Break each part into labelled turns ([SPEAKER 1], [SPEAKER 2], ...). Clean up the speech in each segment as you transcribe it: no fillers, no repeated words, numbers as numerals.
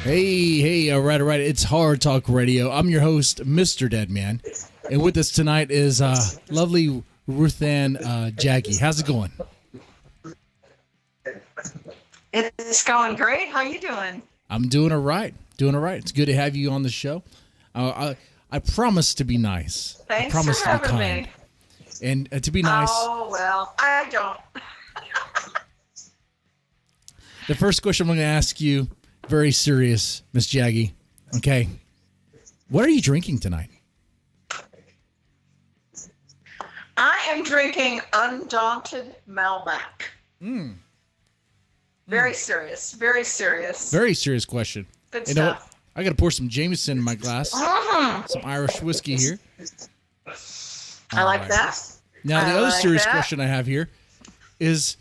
[SPEAKER 1] Hey, all right. It's Hard Talk Radio. I'm your host, MrDeadman. And with us tonight is lovely Ruthann Jaggy. How's it going?
[SPEAKER 2] It's going great. How you doing?
[SPEAKER 1] I'm doing all right. It's good to have you on the show. I promise to be nice.
[SPEAKER 2] Thanks
[SPEAKER 1] I promise
[SPEAKER 2] for
[SPEAKER 1] to be
[SPEAKER 2] having
[SPEAKER 1] kind.
[SPEAKER 2] me.
[SPEAKER 1] And to be nice.
[SPEAKER 2] Oh, well, I don't.
[SPEAKER 1] The first question I'm going to ask you, very serious, Miss Jaggy. Okay. What are you drinking tonight?
[SPEAKER 2] I am drinking Undaunted Malbec. Very serious. Very serious.
[SPEAKER 1] Very serious question.
[SPEAKER 2] Good
[SPEAKER 1] You know what?
[SPEAKER 2] stuff.
[SPEAKER 1] I got to pour some Jameson in my glass. Some Irish whiskey here.
[SPEAKER 2] I like
[SPEAKER 1] All right.
[SPEAKER 2] that.
[SPEAKER 1] Now, the
[SPEAKER 2] I
[SPEAKER 1] other
[SPEAKER 2] like
[SPEAKER 1] serious
[SPEAKER 2] that.
[SPEAKER 1] question I have here is,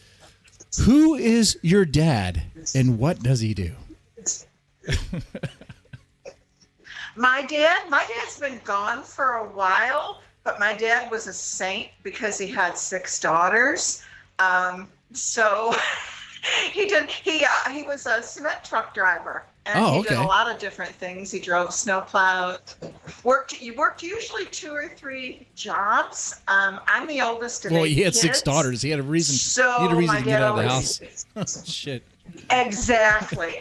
[SPEAKER 1] who is your dad and what does he do?
[SPEAKER 2] My dad's been gone for a while, but my dad was a saint because he had 6 daughters. So he was a cement truck driver. And he did a lot of different things. He drove snowplow. He worked usually 2 or 3 jobs. I'm the oldest of 8
[SPEAKER 1] Well, he had
[SPEAKER 2] kids.
[SPEAKER 1] 6 daughters. He had a reason.
[SPEAKER 2] So
[SPEAKER 1] he had a reason
[SPEAKER 2] my
[SPEAKER 1] to get
[SPEAKER 2] dad
[SPEAKER 1] out of the
[SPEAKER 2] always-
[SPEAKER 1] house. Shit.
[SPEAKER 2] Exactly.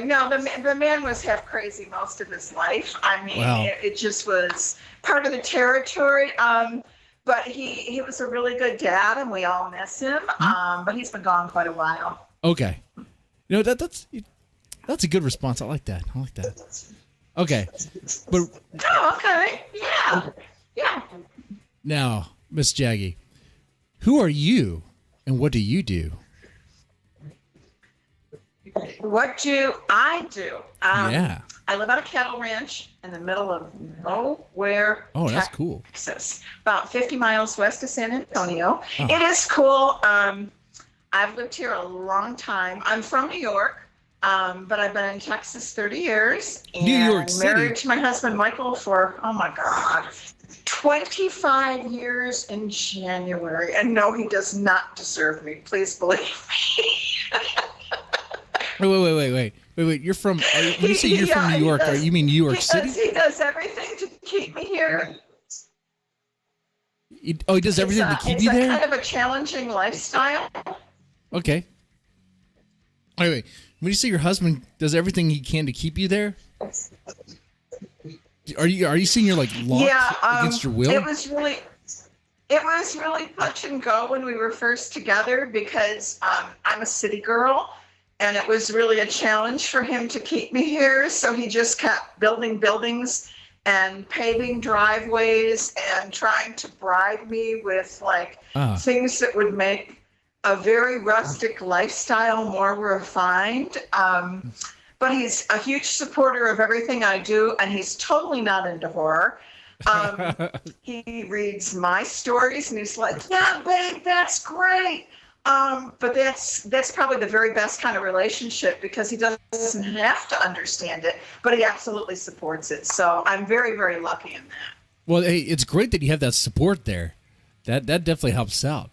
[SPEAKER 2] No, the man was half crazy most of his life. I mean,
[SPEAKER 1] Wow.
[SPEAKER 2] it just was part of the territory. But he was a really good dad, and we all miss him. But he's been gone quite a while.
[SPEAKER 1] Okay. You know, that's a good response. I like that. Okay. But
[SPEAKER 2] Oh, okay. Yeah.
[SPEAKER 1] now, Miss Jaggy, who are you and what do you do?
[SPEAKER 2] What do I do?
[SPEAKER 1] Yeah.
[SPEAKER 2] I live on a cattle ranch in the middle of nowhere.
[SPEAKER 1] Oh, that's cool.
[SPEAKER 2] Texas, about 50 miles west of San Antonio.
[SPEAKER 1] Oh.
[SPEAKER 2] It is cool. I've lived here a long time. I'm from New York, but I've been in Texas 30 years. And
[SPEAKER 1] New York City.
[SPEAKER 2] Married to my husband Michael for, oh my God, 25 years in January. And no, he does not deserve me. Please believe me.
[SPEAKER 1] Wait. You're from, when you say you're from New York, you mean New York City?
[SPEAKER 2] He does everything to keep me here.
[SPEAKER 1] He does everything to keep you
[SPEAKER 2] It's
[SPEAKER 1] there?
[SPEAKER 2] kind of a challenging lifestyle.
[SPEAKER 1] Okay. Wait. When you say your husband does everything he can to keep you there, are you saying you're like locked against your will?
[SPEAKER 2] It was really touch and go when we were first together because I'm a city girl, and it was really a challenge for him to keep me here. So he just kept building buildings and paving driveways and trying to bribe me with things that would make a very rustic lifestyle more refined. But he's a huge supporter of everything I do, and he's totally not into horror. He reads my stories, and he's like, "Yeah, babe, that's great." But that's probably the very best kind of relationship because he doesn't have to understand it, but he absolutely supports it. So I'm very, very lucky in that.
[SPEAKER 1] Well, hey, it's great that you have that support there. That definitely helps out.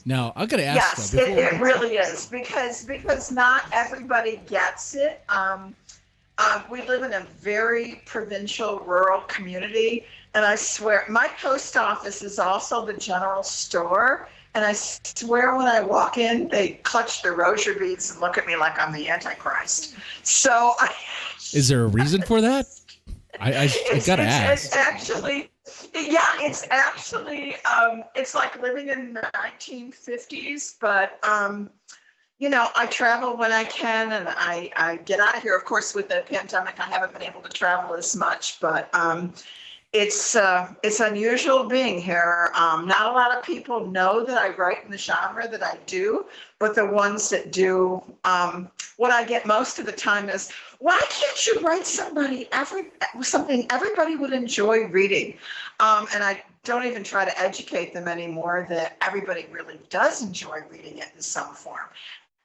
[SPEAKER 1] Now, I've got to ask.
[SPEAKER 2] Yes,
[SPEAKER 1] though,
[SPEAKER 2] it really is because not everybody gets it. We live in a very provincial, rural community, and I swear my post office is also the general store. And I swear when I walk in, they clutch their rosary beads and look at me like I'm the Antichrist. So
[SPEAKER 1] is there a reason for that? I got to ask.
[SPEAKER 2] It's actually, it's like living in the 1950s, but, I travel when I can and I get out of here. Of course, with the pandemic, I haven't been able to travel as much, but it's unusual being here. Not a lot of people know that I write in the genre that I do, but the ones that do, what I get most of the time is, why can't you write something everybody would enjoy reading? And I don't even try to educate them anymore that everybody really does enjoy reading it in some form.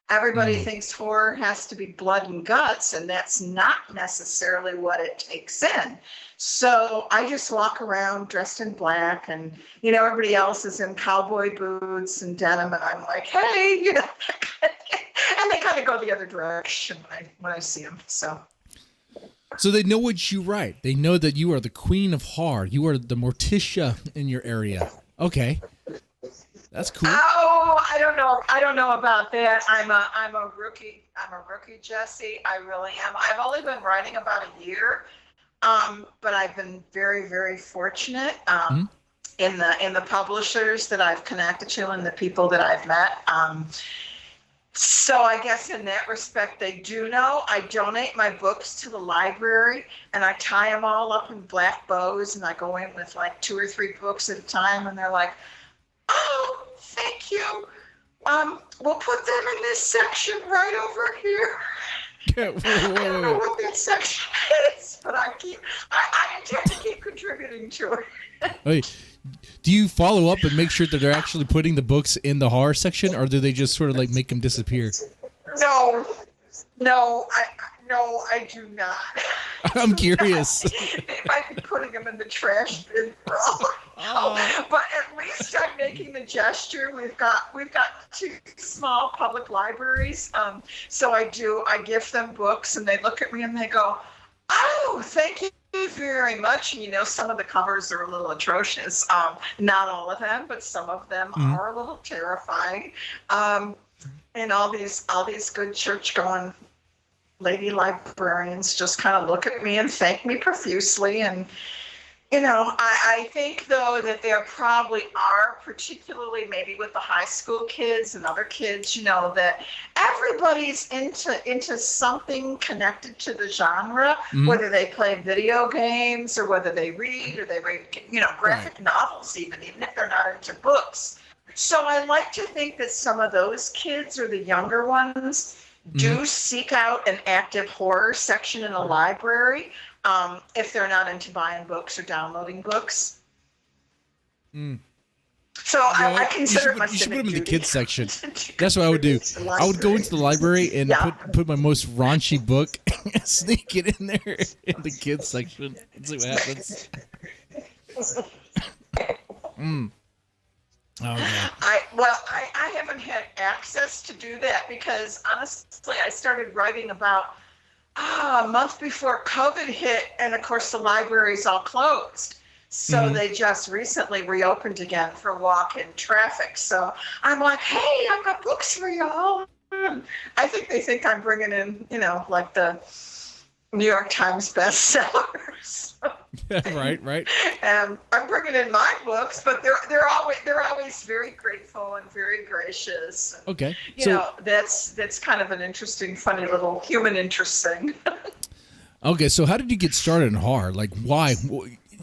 [SPEAKER 2] Everybody thinks horror has to be blood and guts, and that's not necessarily what it takes in. So I just walk around dressed in black, and everybody else is in cowboy boots and denim, and I'm like, hey, and they kind of go the other direction when I see them. So
[SPEAKER 1] So they know what you write. They know that you are the queen of horror. You are the Morticia in your area. Okay, that's cool.
[SPEAKER 2] Oh, I don't know. I don't know about that. I'm a rookie. I'm a rookie, Jesse. I really am. I've only been writing about a year, but I've been very, very fortunate in the publishers that I've connected to and the people that I've met. So I guess in that respect, they do know. I donate my books to the library, and I tie them all up in black bows, and I go in with like 2 or 3 books at a time, and they're like, "Oh, thank you. We'll put them in this section right over here." I don't know what that section is, but I intend to keep contributing to it.
[SPEAKER 1] Wait, do you follow up and make sure that they're actually putting the books in the horror section, or do they just sort of like make them disappear?
[SPEAKER 2] No, I do not.
[SPEAKER 1] I'm curious.
[SPEAKER 2] They might be putting them in the trash bin for all. But at least I'm making the gesture. We've got 2 small public libraries. So I give them books, and they look at me and they go, "Oh, thank you very much." You know, some of the covers are a little atrocious. Not all of them, but some of them are a little terrifying. And all these good church-going lady librarians just kind of look at me and thank me profusely. And, you know, I think, though, that there probably are, particularly maybe with the high school kids and other kids, you know, that everybody's into something connected to the genre, whether they play video games or whether they read, you know, graphic novels, even if they're not into books. So I like to think that some of those kids, or the younger ones, do seek out an active horror section in a library if they're not into buying books or downloading books. So I consider
[SPEAKER 1] you should put them in the kids section. That's what I would do. I would go into the library and put my most raunchy book and sneak it in there in the kids section and see what happens. Oh, yeah.
[SPEAKER 2] I haven't had access to do that because honestly, I started writing about a month before COVID hit, and of course the libraries all closed. So they just recently reopened again for walk-in traffic. So I'm like, "Hey, I've got books for y'all." I think they think I'm bringing in, you know, like the New York Times bestsellers.
[SPEAKER 1] Right.
[SPEAKER 2] And I'm bringing in my books, but they're always very grateful and very gracious.
[SPEAKER 1] Okay,
[SPEAKER 2] You know, that's kind of an interesting, funny little human interest thing.
[SPEAKER 1] Okay, so how did you get started in horror? Like, why?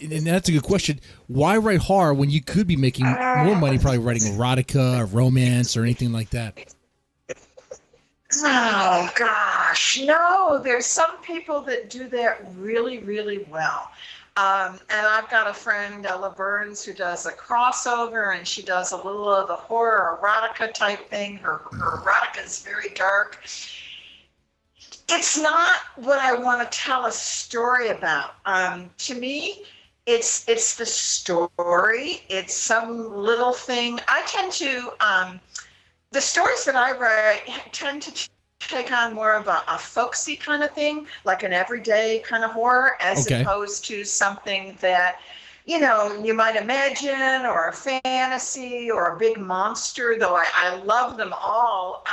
[SPEAKER 1] And that's a good question. Why write horror when you could be making more money probably writing erotica or romance or anything like that?
[SPEAKER 2] Oh, gosh. No, there's some people that do that really, really well. And I've got a friend, Ella Burns, who does a crossover, and she does a little of the horror erotica type thing. Her erotica is very dark. It's not what I want to tell a story about. To me, it's the story. It's some little thing. I tend to... the stories that I write tend to take on more of a folksy kind of thing, like an everyday kind of horror, as opposed to something that, you know, you might imagine, or a fantasy, or a big monster, though I love them all.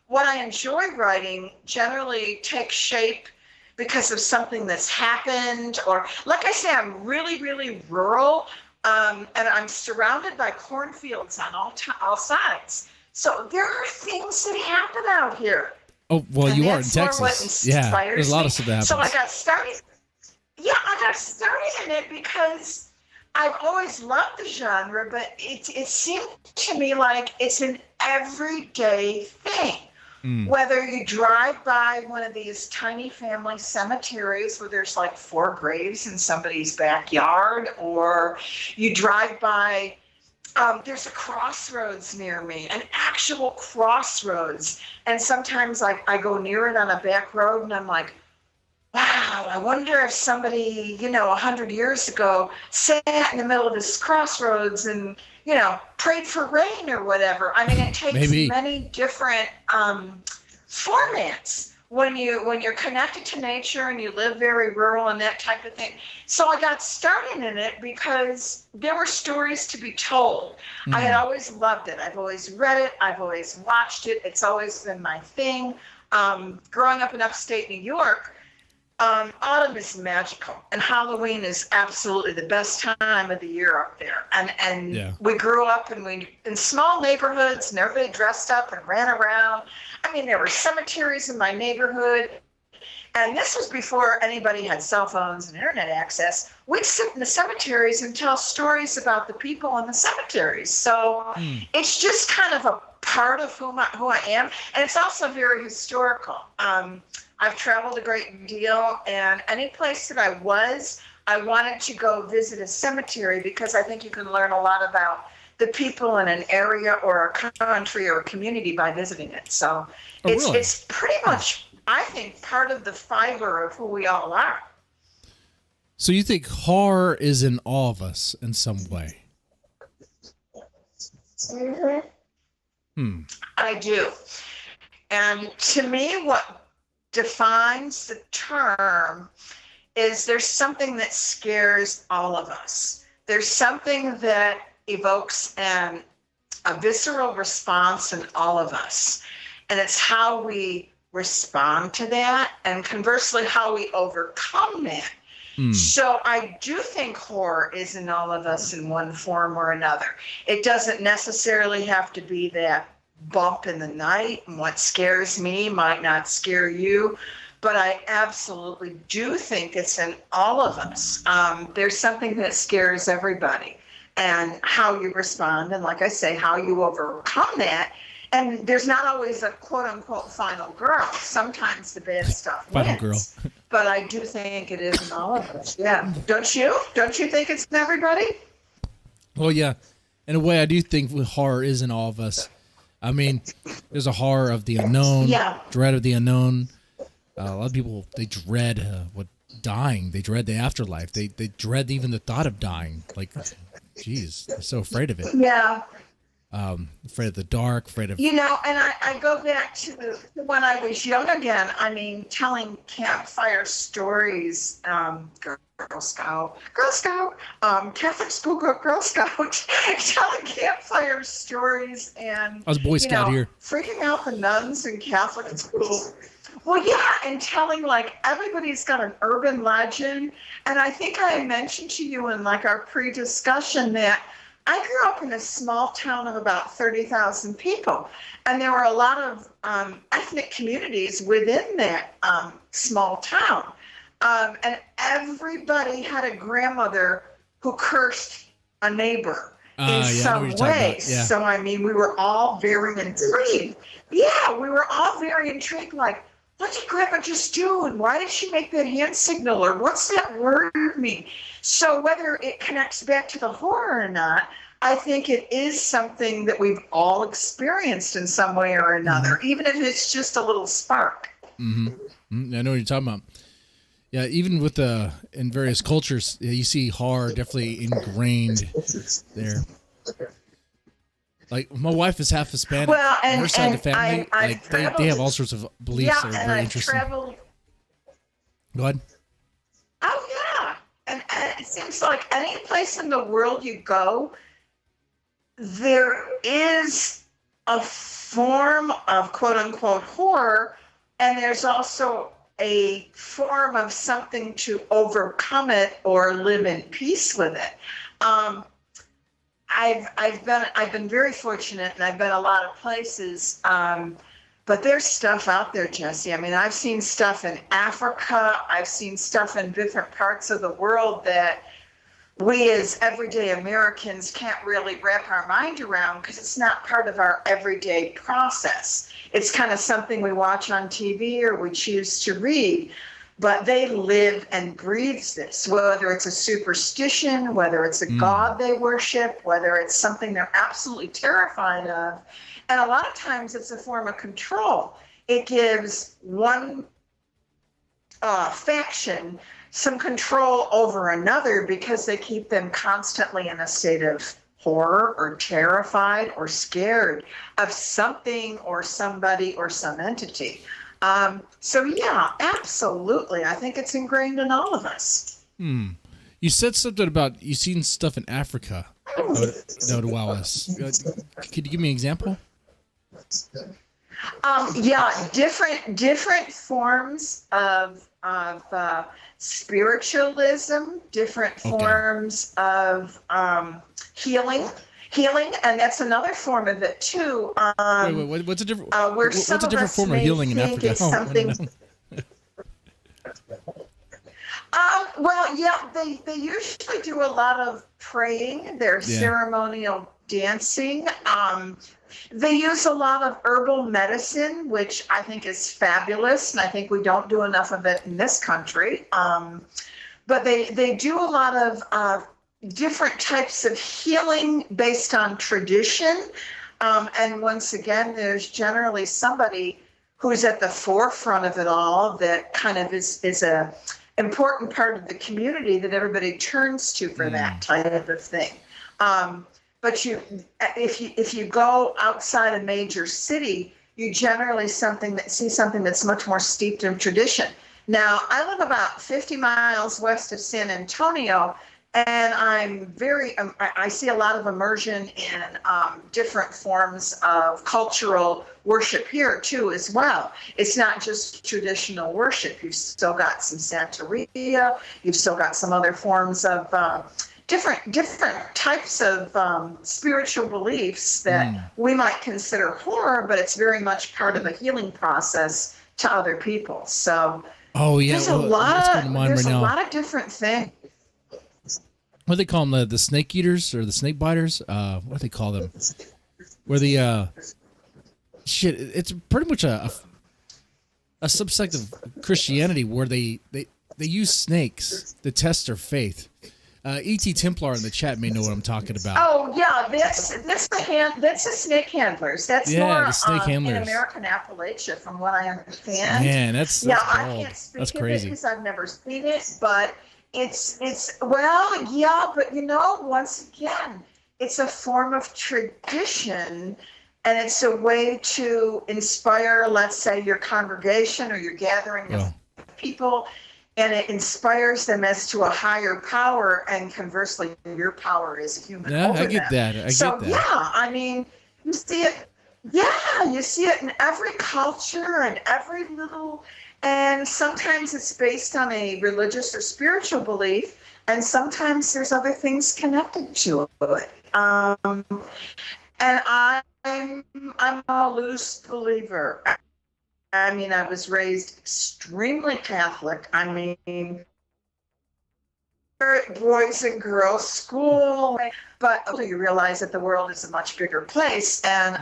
[SPEAKER 2] What I enjoy writing generally takes shape because of something that's happened, or, like I say, I'm really, really rural, and I'm surrounded by cornfields on all sides. So there are things that happen out here.
[SPEAKER 1] Oh, well, and you are in Texas. Yeah, there's a lot of stuff that happens.
[SPEAKER 2] So I got started in it because I've always loved the genre, but it seemed to me like it's an everyday thing. Whether you drive by one of these tiny family cemeteries where there's like 4 graves in somebody's backyard, or you drive by... there's a crossroads near me, an actual crossroads. And sometimes I go near it on a back road, and I'm like, wow, I wonder if somebody, you know, 100 years ago sat in the middle of this crossroads and, you know, prayed for rain or whatever. I mean, it takes many different formats. when you're connected to nature and you live very rural and that type of thing. So I got started in it because there were stories to be told. I had always loved it. I've always read it. I've always watched it. It's always been my thing. Growing up in upstate New York, autumn is magical, and Halloween is absolutely the best time of the year up there. And
[SPEAKER 1] Yeah.
[SPEAKER 2] we grew up in small neighborhoods, and everybody dressed up and ran around. I mean, there were cemeteries in my neighborhood, and this was before anybody had cell phones and internet access. We'd sit in the cemeteries and tell stories about the people in the cemeteries. So it's just kind of a part of who I am, and it's also very historical. I've traveled a great deal, and any place that I wanted to go visit a cemetery because I think you can learn a lot about the people in an area or a country or a community by visiting it. So
[SPEAKER 1] really?
[SPEAKER 2] it's pretty much, I think, part of the fiber of who we all are.
[SPEAKER 1] So you think horror is in all of us in some way?
[SPEAKER 2] I do. And to me, what defines the term is there's something that scares all of us. There's something that evokes a visceral response in all of us. And it's how we respond to that, and conversely, how we overcome that. So I do think horror is in all of us in one form or another. It doesn't necessarily have to be that bump in the night, and what scares me might not scare you, but I absolutely do think it's in all of us. There's something that scares everybody, and how you respond, and like I say, how you overcome that. And there's not always a quote unquote final girl. Sometimes the bad stuff
[SPEAKER 1] Final
[SPEAKER 2] wins.
[SPEAKER 1] girl.
[SPEAKER 2] But I do think it is in all of us. Yeah. Don't you? Don't you think it's in everybody?
[SPEAKER 1] Well, yeah. In a way, I do think horror is in all of us. I mean, there's a horror of the unknown, dread of the unknown. A lot of people, they dread dying. They dread the afterlife. They dread even the thought of dying. Like, geez, they're so afraid of it.
[SPEAKER 2] Yeah.
[SPEAKER 1] Afraid of the dark, afraid of...
[SPEAKER 2] And I go back to when I was young again. I mean, telling campfire stories, Girl Scout, Catholic school Girl Scout, telling campfire stories, and
[SPEAKER 1] I was Boy Scout here.
[SPEAKER 2] Freaking out the nuns in Catholic school. Well, yeah, and telling, like, everybody's got an urban legend. And I think I mentioned to you in, like, our pre-discussion that I grew up in a small town of about 30,000 people, and there were a lot of ethnic communities within that small town. And everybody had a grandmother who cursed a neighbor in some way. Yeah. So, I mean, we were all very intrigued. Yeah, we were all very intrigued, like, what did Grandma just do? And why did she make that hand signal? Or what's that word mean? So whether it connects back to the horror or not, I think it is something that we've all experienced in some way or another, even if it's just a little spark.
[SPEAKER 1] Mm-hmm. I know what you're talking about. Yeah, even with in various cultures, you see horror definitely ingrained there. Like, my wife is half Hispanic.
[SPEAKER 2] Well, and
[SPEAKER 1] her side of the family, they have all sorts of beliefs that are very interesting.
[SPEAKER 2] Traveled.
[SPEAKER 1] Go ahead.
[SPEAKER 2] Oh, yeah. And it seems like any place in the world you go, there is a form of quote unquote horror, and there's also a form of something to overcome it or live in peace with it. I've been very fortunate, and I've been a lot of places, but there's stuff out there, Jesse. I mean, I've seen stuff in Africa. I've seen stuff in different parts of the world that we as everyday Americans can't really wrap our mind around because it's not part of our everyday process. It's kind of something we watch on TV or we choose to read. But they live and breathe this, whether it's a superstition, whether it's a god they worship, whether it's something they're absolutely terrified of. And a lot of times it's a form of control. It gives one faction some control over another because they keep them constantly in a state of horror or terrified or scared of something or somebody or some entity. So yeah, absolutely. I think it's ingrained in all of us.
[SPEAKER 1] You said something about you seen stuff in Africa that would wow us. Could you give me an example?
[SPEAKER 2] Yeah, different forms of spiritualism, different forms of healing, and that's another form of it too.
[SPEAKER 1] Wait, what's a different?
[SPEAKER 2] Where
[SPEAKER 1] What's a different form of healing in Africa?
[SPEAKER 2] Something. Well, yeah, they usually do a lot of praying. There's ceremonial dancing. They use a lot of herbal medicine, which I think is fabulous, and I think we don't do enough of it in this country. But they do a lot of different types of healing based on tradition. And once again, there's generally somebody who's at the forefront of it all that kind of is a important part of the community that everybody turns to for that type of thing. But if you go outside a major city, you generally see something that's much more steeped in tradition. Now, I live about 50 miles west of San Antonio, and I see a lot of immersion in different forms of cultural worship here too as well. It's not just traditional worship. You've still got some Santeria. You've still got some other forms of different types of spiritual beliefs that we might consider horror, but it's very much part of a healing process to other people. So there's a lot of different things.
[SPEAKER 1] What do they call them? The snake eaters or the snake biters? What do they call them? Where the it's pretty much a subsect of Christianity where they use snakes to test their faith. E.T. Templar in the chat may know what I'm talking about.
[SPEAKER 2] Oh yeah, that's the snake handlers. That's more
[SPEAKER 1] the snake handlers
[SPEAKER 2] in American Appalachia, from what I understand.
[SPEAKER 1] Man, that's
[SPEAKER 2] I can't speak
[SPEAKER 1] that's
[SPEAKER 2] of
[SPEAKER 1] crazy
[SPEAKER 2] it because I've never seen it, but it's well, yeah, but once again, it's a form of tradition, and it's a way to inspire, let's say, your congregation or your gathering of people. And it inspires them as to a higher power, and conversely, your power is human.
[SPEAKER 1] Yeah, I get that.
[SPEAKER 2] I mean, you see it. Yeah, you see it in every culture and every little. And sometimes it's based on a religious or spiritual belief, and sometimes there's other things connected to it. And I'm a loose believer. I mean, I was raised extremely Catholic. I mean, boys and girls school, but you realize that the world is a much bigger place. And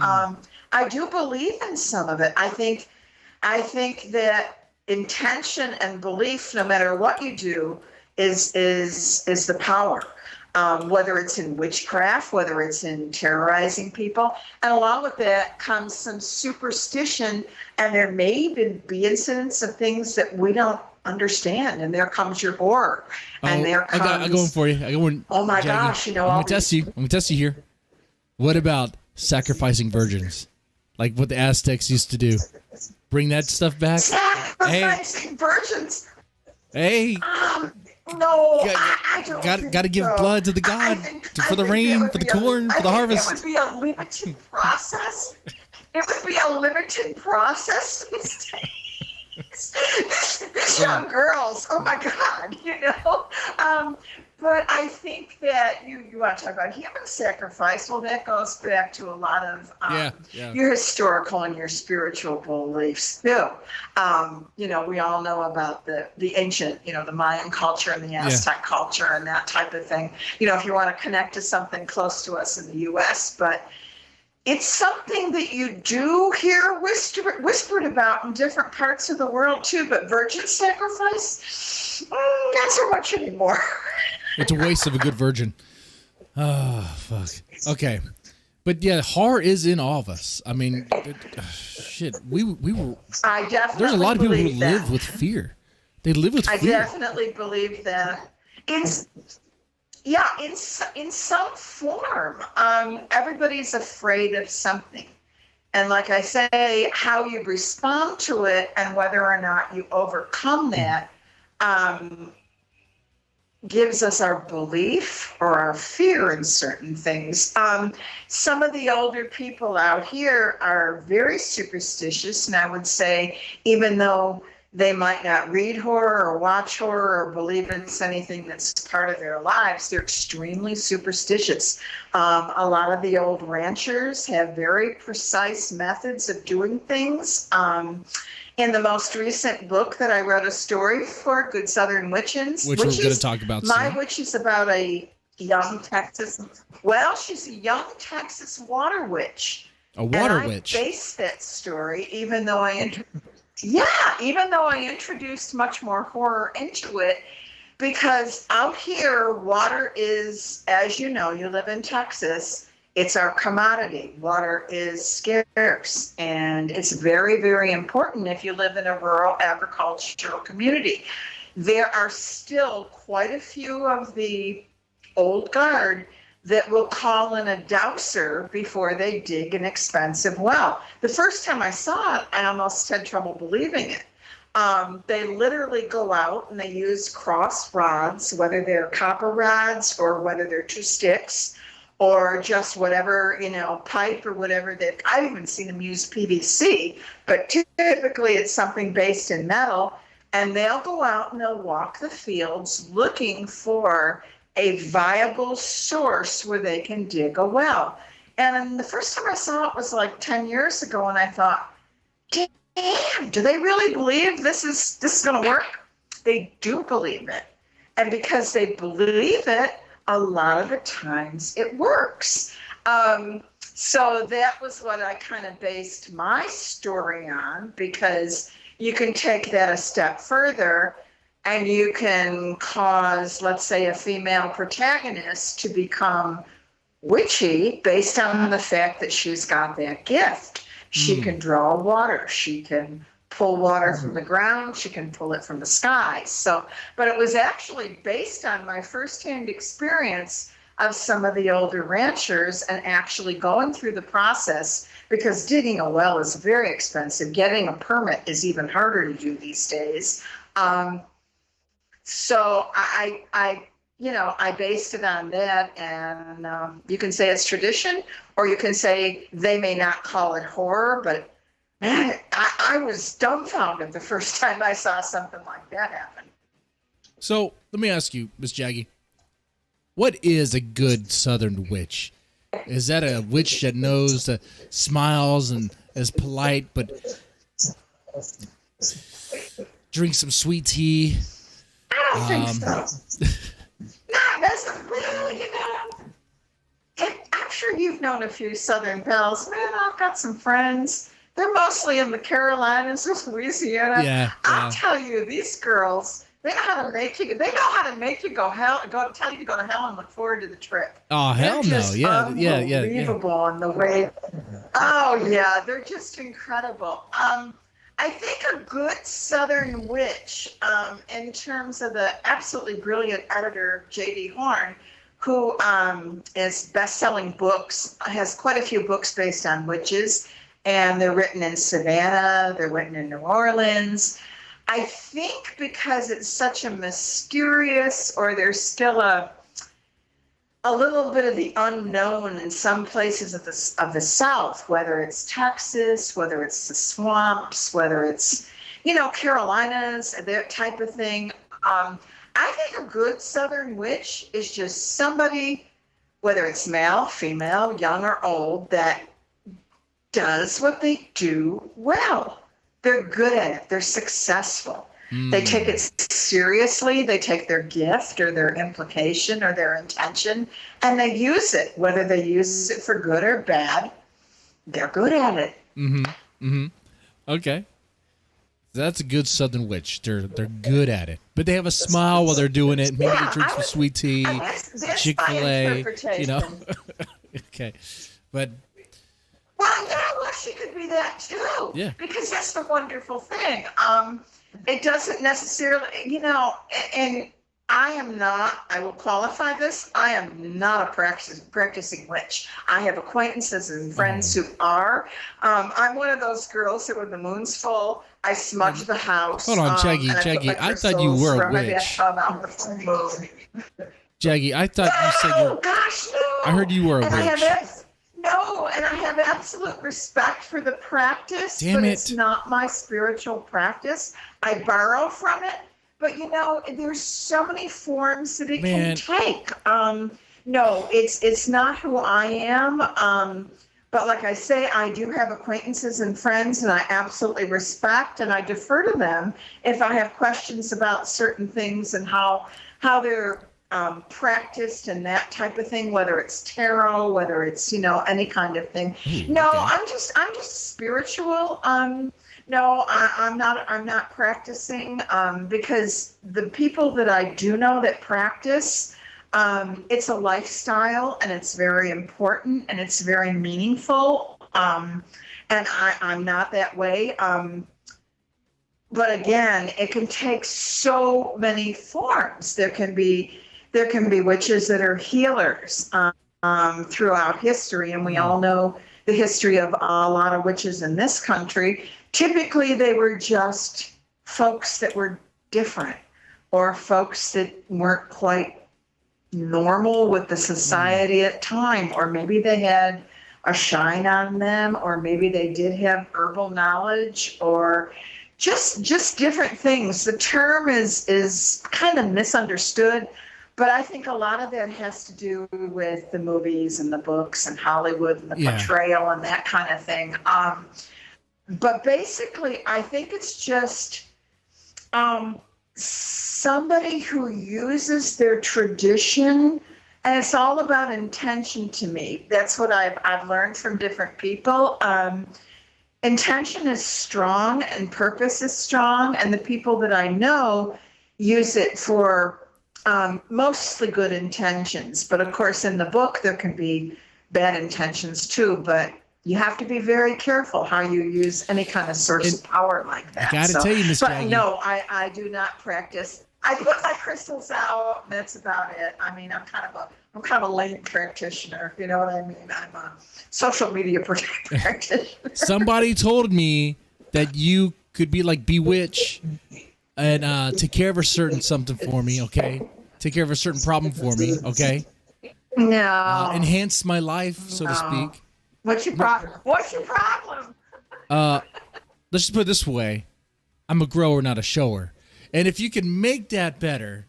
[SPEAKER 2] I do believe in some of it. I think that intention and belief, no matter what you do, is the power. Whether it's in witchcraft, whether it's in terrorizing people. And along with that comes some superstition, and there may even be incidents of things that we don't understand, and there comes your horror. And there comes...
[SPEAKER 1] I go in for you.
[SPEAKER 2] Oh my gosh,
[SPEAKER 1] I'm going to test you. I'm going to test you here. What about sacrificing virgins? Like what the Aztecs used to do. Bring that stuff back?
[SPEAKER 2] Sacrificing virgins?
[SPEAKER 1] Hey.
[SPEAKER 2] No, I don't.
[SPEAKER 1] Got to give blood to the god for the rain, for the corn, for the harvest.
[SPEAKER 2] It would be a limited process. It would be a limited process these days. Young girls, oh my God, But I think that you want to talk about human sacrifice. Well, that goes back to a lot of your historical and your spiritual beliefs too. We all know about the ancient, the Mayan culture and the Aztec culture and that type of thing. If you want to connect to something close to us in the U.S., but it's something that you do hear whispered about in different parts of the world too. But virgin sacrifice, not so much anymore.
[SPEAKER 1] It's a waste of a good virgin. Oh, fuck. Okay. But yeah, horror is in all of us. I mean, shit, we were...
[SPEAKER 2] I definitely
[SPEAKER 1] There's a lot of people who
[SPEAKER 2] that.
[SPEAKER 1] live with fear. They live with fear.
[SPEAKER 2] I definitely believe that. In some form. Everybody's afraid of something. And like I say, how you respond to it and whether or not you overcome that gives us our belief or our fear in certain things. Some of the older people out here are very superstitious, and I would say, even though they might not read horror or watch horror or believe it's anything that's part of their lives, they're extremely superstitious. A lot of the old ranchers have very precise methods of doing things. In the most recent book that I wrote a story for, Good Southern Witches,
[SPEAKER 1] which we're going to talk about
[SPEAKER 2] my
[SPEAKER 1] soon.
[SPEAKER 2] witch is about a young Texas, well, she's a young Texas water witch.
[SPEAKER 1] A water
[SPEAKER 2] and
[SPEAKER 1] witch.
[SPEAKER 2] I based that story, even though I introduced much more horror into it, because out here, water is, as you know, you live in Texas, it's our commodity. Water is scarce, and it's very, very important if you live in a rural agricultural community. There are still quite a few of the old guard that will call in a dowser before they dig an expensive well. The first time I saw it, I almost had trouble believing it. They literally go out and they use cross rods, whether they're copper rods or whether they're two sticks, or just whatever, pipe or whatever. I've even seen them use PVC, but typically it's something based in metal. And they'll go out and they'll walk the fields looking for a viable source where they can dig a well. And the first time I saw it was like 10 years ago, and I thought, damn, do they really believe this is going to work? They do believe it. And because they believe it, a lot of the times it works. So that was what I kind of based my story on, because you can take that a step further and you can cause, let's say, a female protagonist to become witchy based on the fact that she's got that gift. She can draw water. She can pull water from the ground. She can pull it from the sky. So, but it was actually based on my firsthand experience of some of the older ranchers and actually going through the process, because digging a well is very expensive. Getting a permit is even harder to do these days. So I based it on that, and you can say it's tradition, or you can say they may not call it horror, but man, I was dumbfounded the first time I saw something like that happen.
[SPEAKER 1] So let me ask you, Miss Jaggy, what is a good Southern witch? Is that a witch that knows, that smiles and is polite, but drinks some sweet tea?
[SPEAKER 2] I don't think so. Not necessarily, I'm sure you've known a few Southern belles. Man, I've got some friends. They're mostly in the Carolinas or Louisiana.
[SPEAKER 1] Yeah.
[SPEAKER 2] I'll tell you, these girls, they know how to make you. They know how to make you tell you to go to hell and look forward to the trip.
[SPEAKER 1] Oh, hell no! Yeah.
[SPEAKER 2] Unbelievable in the way. Oh yeah, they're just incredible. I think a good Southern witch, in terms of the absolutely brilliant editor J.D. Horn, who is best-selling books, has quite a few books based on witches, and they're written in Savannah, they're written in New Orleans. I think because it's such a mysterious, or there's still a little bit of the unknown in some places of the South, whether it's Texas, whether it's the swamps, whether it's, Carolinas, that type of thing. I think a good Southern witch is just somebody, whether it's male, female, young or old, that does what they do well. They're good at it. They're successful. They take it seriously. They take their gift or their implication or their intention, and they use it. Whether they use it for good or bad, they're good at it.
[SPEAKER 1] Okay. That's a good Southern witch. They're good at it, but they have a smile while they're doing it. Maybe they drink some sweet tea, Chick-fil-A. Okay, but.
[SPEAKER 2] Well, she could be that too.
[SPEAKER 1] Yeah.
[SPEAKER 2] Because that's the wonderful thing. It doesn't necessarily, and I am not, I will qualify this, I am not a practicing witch. I have acquaintances and friends who are. I'm one of those girls that when the moon's full, I smudge the house.
[SPEAKER 1] Hold on, Jaggy,
[SPEAKER 2] and I put my
[SPEAKER 1] I thought you were a
[SPEAKER 2] around my
[SPEAKER 1] witch.
[SPEAKER 2] bathtub on the full moon.
[SPEAKER 1] Jaggy, I thought you said
[SPEAKER 2] Oh, gosh, no.
[SPEAKER 1] I heard you were a
[SPEAKER 2] And
[SPEAKER 1] witch.
[SPEAKER 2] I have absolute respect for the practice,
[SPEAKER 1] Damn
[SPEAKER 2] but
[SPEAKER 1] it.
[SPEAKER 2] it's not my spiritual practice. I borrow from it, but there's so many forms that it can take. No, it's not who I am. But like I say, I do have acquaintances and friends, and I absolutely respect and I defer to them if I have questions about certain things and how they're practiced and that type of thing, whether it's tarot, whether it's any kind of thing. No,
[SPEAKER 1] okay.
[SPEAKER 2] I'm just spiritual. No, I'm not practicing because the people that I do know that practice, it's a lifestyle and it's very important and it's very meaningful. And I'm not that way. But again, it can take so many forms. There can be witches that are healers throughout history, and we all know the history of a lot of witches in this country. Typically, they were just folks that were different, or folks that weren't quite normal with the society at time, or maybe they had a shine on them, or maybe they did have herbal knowledge, or just different things. The term is kind of misunderstood. But I think a lot of that has to do with the movies and the books and Hollywood and the portrayal and that kind of thing. But basically, I think it's just somebody who uses their tradition, and it's all about intention to me. That's what I've learned from different people. Intention is strong and purpose is strong, and the people that I know use it for mostly good intentions, but of course in the book there can be bad intentions too, but you have to be very careful how you use any kind of source of power like that.
[SPEAKER 1] I gotta tell you, Miss Jaggy.
[SPEAKER 2] No, I do not practice. I put my crystals out, and that's about it. I mean, I'm kind of a lame practitioner, you know what I mean? I'm a social media practitioner.
[SPEAKER 1] Somebody told me that you could be like Bewitch and take care of a certain something for me, okay? Take care of a certain problem for me, okay?
[SPEAKER 2] No.
[SPEAKER 1] Enhance my life, so to speak.
[SPEAKER 2] What's your problem? What's your problem?
[SPEAKER 1] Let's just put it this way. I'm a grower, not a shower. And if you can make that better,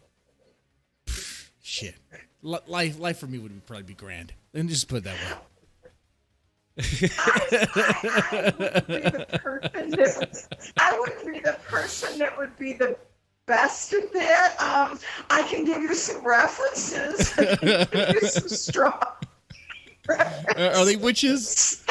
[SPEAKER 1] shit. Life for me would probably be grand. And just put it that way.
[SPEAKER 2] I would be the person that would be the best at that. I can give you some references. I can give you some strong references.
[SPEAKER 1] Are they witches?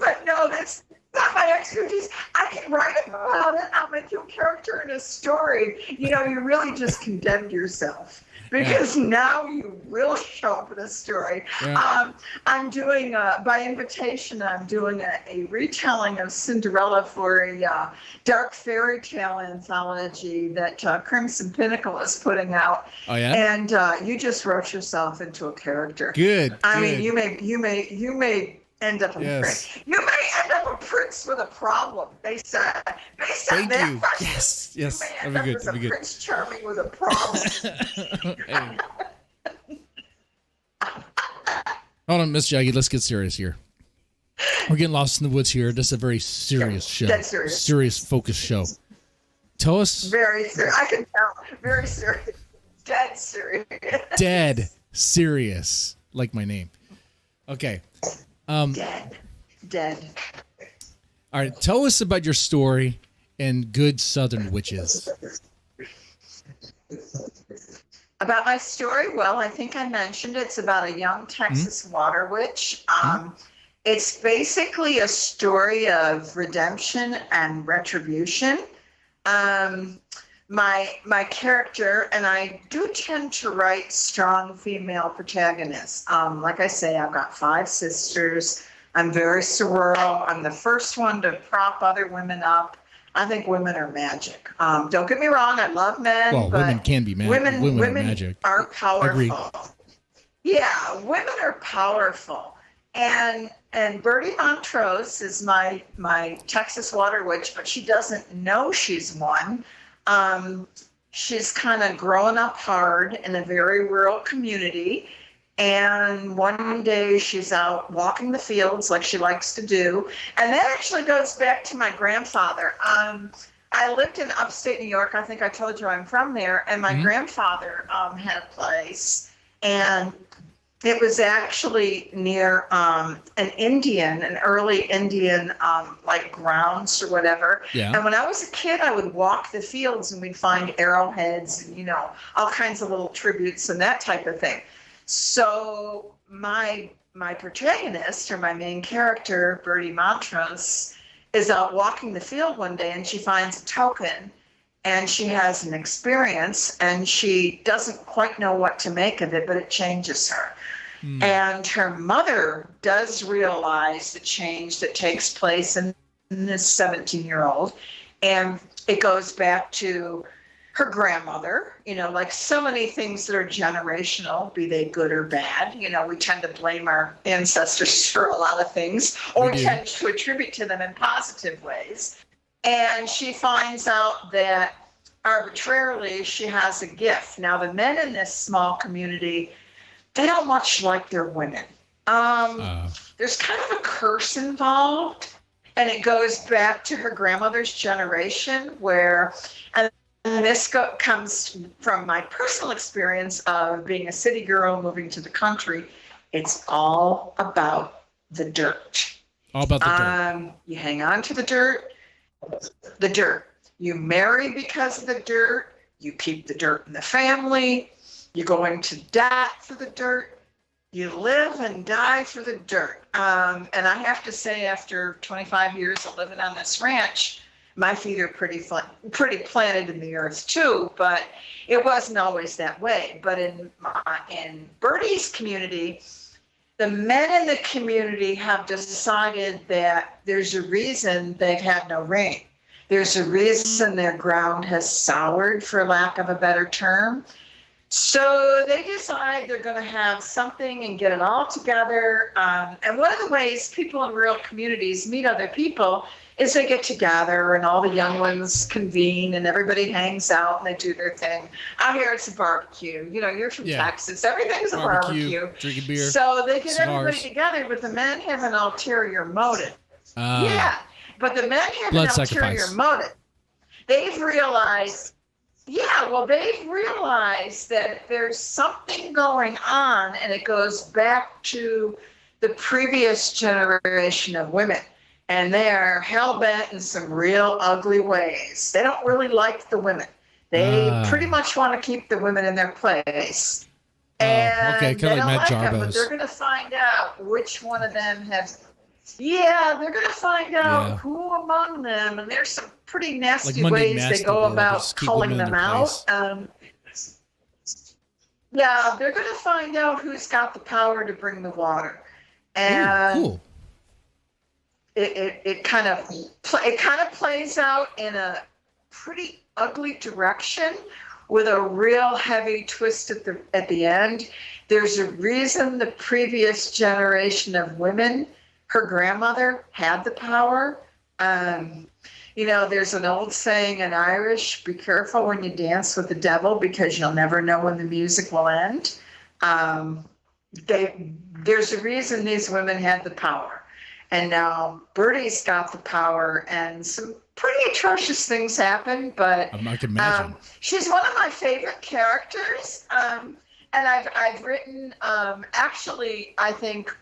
[SPEAKER 2] But no, that's not my expertise. I can write about it. I'll make you a character in a story. You really just condemned yourself. Because now you will show up in a story. Yeah. I'm doing, by invitation, I'm doing a retelling of Cinderella for a dark fairy tale anthology that Crimson Pinnacle is putting out.
[SPEAKER 1] Oh yeah.
[SPEAKER 2] And you just wrote yourself into a character.
[SPEAKER 1] Good.
[SPEAKER 2] I mean, you may end up a prince. You may end up a prince with a problem. Based on
[SPEAKER 1] Thank
[SPEAKER 2] that
[SPEAKER 1] you.
[SPEAKER 2] question.
[SPEAKER 1] Yes.
[SPEAKER 2] You may end up as a Prince Charming with a problem.
[SPEAKER 1] Hold on, Miss Jaggy. Let's get serious here. We're getting lost in the woods here. This is a very serious show.
[SPEAKER 2] Dead serious.
[SPEAKER 1] Serious, focused show. Tell us.
[SPEAKER 2] Very serious. I can tell. Very serious. Dead serious.
[SPEAKER 1] Dead serious. Like my name. Okay.
[SPEAKER 2] Dead.
[SPEAKER 1] All right. Tell us about your story and good Southern witches.
[SPEAKER 2] About my story? Well, I think I mentioned it's about a young Texas water witch. It's basically a story of redemption and retribution. My character, and I do tend to write strong female protagonists. Like I say, I've got 5 sisters. I'm very sororal. I'm the first one to prop other women up. I think women are magic. Don't get me wrong, I love men.
[SPEAKER 1] Well,
[SPEAKER 2] but
[SPEAKER 1] women can be magic.
[SPEAKER 2] Women
[SPEAKER 1] are magic.
[SPEAKER 2] are powerful.
[SPEAKER 1] Agree.
[SPEAKER 2] Yeah, women are powerful. And Bertie Montrose is my Texas water witch, but she doesn't know she's one. She's kind of growing up hard in a very rural community. And one day she's out walking the fields like she likes to do. And that actually goes back to my grandfather. I lived in upstate New York. I think I told you I'm from there. And my grandfather had a place. And it was actually near an early Indian, like grounds or whatever.
[SPEAKER 1] Yeah.
[SPEAKER 2] And when I was a kid, I would walk the fields and we'd find arrowheads and, all kinds of little tributes and that type of thing. So my protagonist, or my main character, Bertie Montrose, is out walking the field one day and she finds a token and she has an experience and she doesn't quite know what to make of it, but it changes her. And her mother does realize the change that takes place in this 17-year-old. And it goes back to her grandmother, like so many things that are generational, be they good or bad. We tend to blame our ancestors for a lot of things, or we tend to attribute to them in positive ways. And she finds out that arbitrarily she has a gift. Now, the men in this small community, they don't much like their women. There's kind of a curse involved, and it goes back to her grandmother's generation where, and this comes from my personal experience of being a city girl moving to the country. It's all about the dirt.
[SPEAKER 1] All about the dirt.
[SPEAKER 2] You hang on to the dirt. You marry because of the dirt. You keep the dirt in the family. You're going to debt for the dirt. You live and die for the dirt. And I have to say, after 25 years of living on this ranch, my feet are pretty planted in the earth too, but it wasn't always that way. But in Bertie's community, the men in the community have decided that there's a reason they've had no rain. There's a reason their ground has soured, for lack of a better term. So they decide they're going to have something and get it all together. And one of the ways people in rural communities meet other people is they get together and all the young ones convene and everybody hangs out and they do their thing. Out here it's a barbecue. You're from Texas. Everything's a barbecue.
[SPEAKER 1] Drinking beer.
[SPEAKER 2] So they get
[SPEAKER 1] cigars.
[SPEAKER 2] everybody together, but the men have an ulterior motive. But the men have
[SPEAKER 1] blood
[SPEAKER 2] an ulterior
[SPEAKER 1] sacrifice.
[SPEAKER 2] motive. They've realized that there's something going on, and it goes back to the previous generation of women. And they're hell-bent in some real ugly ways. They don't really like the women. They pretty much want to keep the women in their place. And
[SPEAKER 1] okay, kind of like Matt
[SPEAKER 2] them, but
[SPEAKER 1] Jarbos.
[SPEAKER 2] they're going to find out which one of them has... Yeah, they're going to find out who among them, and there's some pretty nasty ways they go about culling them out. They're going to find out who's got the power to bring the water, and
[SPEAKER 1] cool.
[SPEAKER 2] It kind of plays out in a pretty ugly direction with a real heavy twist at the end. There's a reason the previous generation of women, her grandmother, had the power. There's an old saying in Irish, be careful when you dance with the devil because you'll never know when the music will end. There's a reason these women had the power. And now Bertie's got the power and some pretty atrocious things happen, but
[SPEAKER 1] I can imagine.
[SPEAKER 2] She's one of my favorite characters. And I've written, actually, I think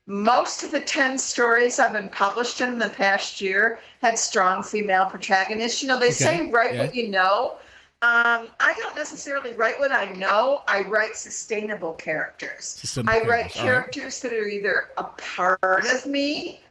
[SPEAKER 2] most of the 10 stories I've been published in the past year had strong female protagonists. They say write what you know. I don't necessarily write what I know. I write sustainable characters. I write characters that are either a part of me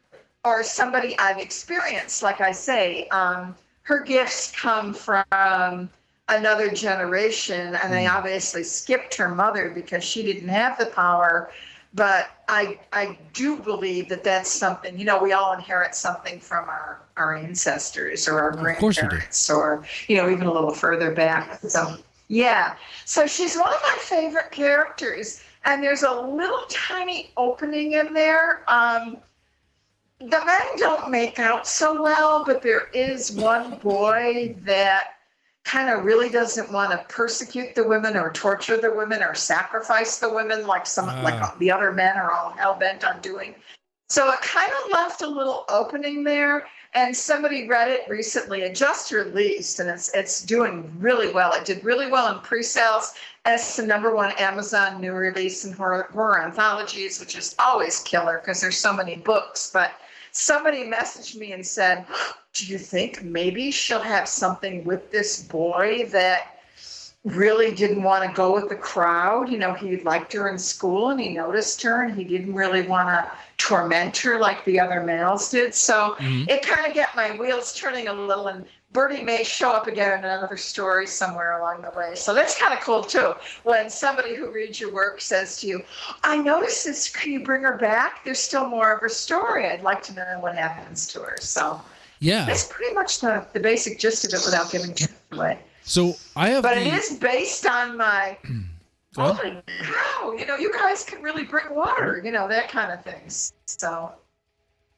[SPEAKER 2] or somebody I've experienced. Like I say, her gifts come from another generation, and they obviously skipped her mother because she didn't have the power. But I do believe that that's something, we all inherit something from our ancestors or our
[SPEAKER 1] Of course we do.
[SPEAKER 2] grandparents or, even a little further back. So, yeah. So she's one of my favorite characters. And there's a little tiny opening in there. The men don't make out so well, but there is one boy that kind of really doesn't want to persecute the women or torture the women or sacrifice the women like like the other men are all hell bent on doing. So it kind of left a little opening there. And somebody read it recently. It just released, and it's doing really well. It did really well in pre-sales. And it's the #1 Amazon new release in horror anthologies, which is always killer because there's so many books. But somebody messaged me and said, do you think maybe she'll have something with this boy that really didn't want to go with the crowd? He liked her in school and he noticed her and he didn't really want to torment her like the other males did. So it kind of got my wheels turning a little, and Bertie may show up again in another story somewhere along the way. So that's kind of cool too. When somebody who reads your work says to you, I noticed this, can you bring her back? There's still more of her story. I'd like to know what happens to her. So
[SPEAKER 1] yeah,
[SPEAKER 2] that's pretty much the basic gist of it without giving too much away.
[SPEAKER 1] So I have,
[SPEAKER 2] but it is based on my. Holy cow! You guys can really bring water. That kind of things. So.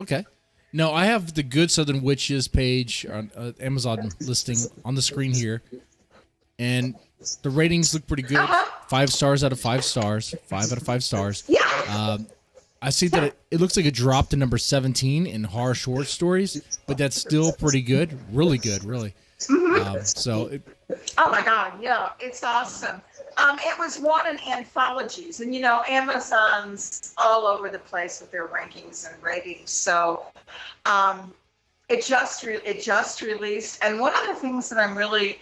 [SPEAKER 1] Okay. No, I have the Good Southern Witches page on Amazon listing on the screen here, and the ratings look pretty good. 5 stars out of 5 stars. 5 out of 5 stars.
[SPEAKER 2] Yeah.
[SPEAKER 1] I see that it looks like it dropped to number 17 in horror short stories, but that's still pretty good. Really good, really.
[SPEAKER 2] Oh my God, yeah, it's awesome. It was one in anthologies, and Amazon's all over the place with their rankings and ratings. So, it just released, and one of the things that I'm really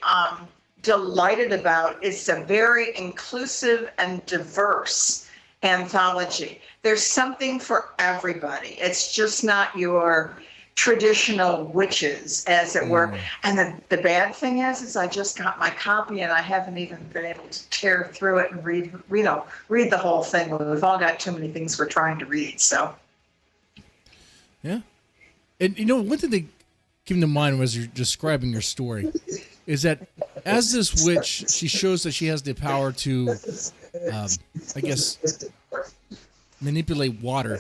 [SPEAKER 2] delighted about is a very inclusive and diverse anthology. There's something for everybody. It's just not your traditional witches, as it were. And the bad thing is I just got my copy and I haven't even been able to tear through it and read the whole thing. We've all got too many things we're trying to read. So,
[SPEAKER 1] yeah. And one thing that came to mind as you're describing your story is that as this witch, she shows that she has the power to, I guess, manipulate water.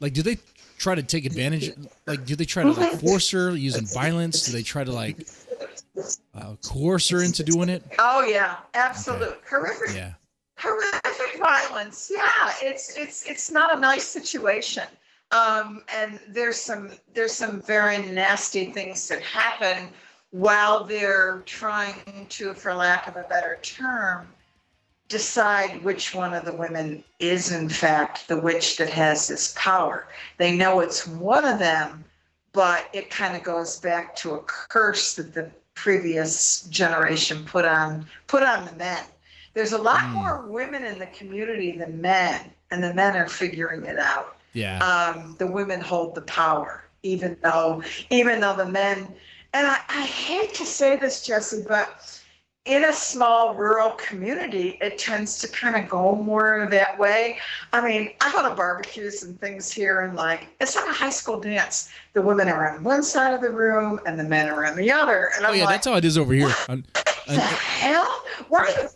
[SPEAKER 1] Like, do they try to take advantage? Like, do they try to force her using violence? Do they try to coerce her into doing it?
[SPEAKER 2] Oh yeah, absolute
[SPEAKER 1] horrific. Yeah,
[SPEAKER 2] horrific violence. Yeah, it's not a nice situation. And there's some very nasty things that happen while they're trying to, for lack of a better term, decide which one of the women is in fact the witch that has this power. They know it's one of them, but it kind of goes back to a curse that the previous generation put on the men. There's a lot more women in the community than men, and the men are figuring it out.
[SPEAKER 1] Yeah.
[SPEAKER 2] The women hold the power, even though the men, and I hate to say this, Jesse, but in a small rural community, it tends to kind of go more that way. I mean, I go to barbecues and things here, and it's like a high school dance. The women are on one side of the room, and the men are on the other. And I'm
[SPEAKER 1] that's how it is over here.
[SPEAKER 2] What the hell? What?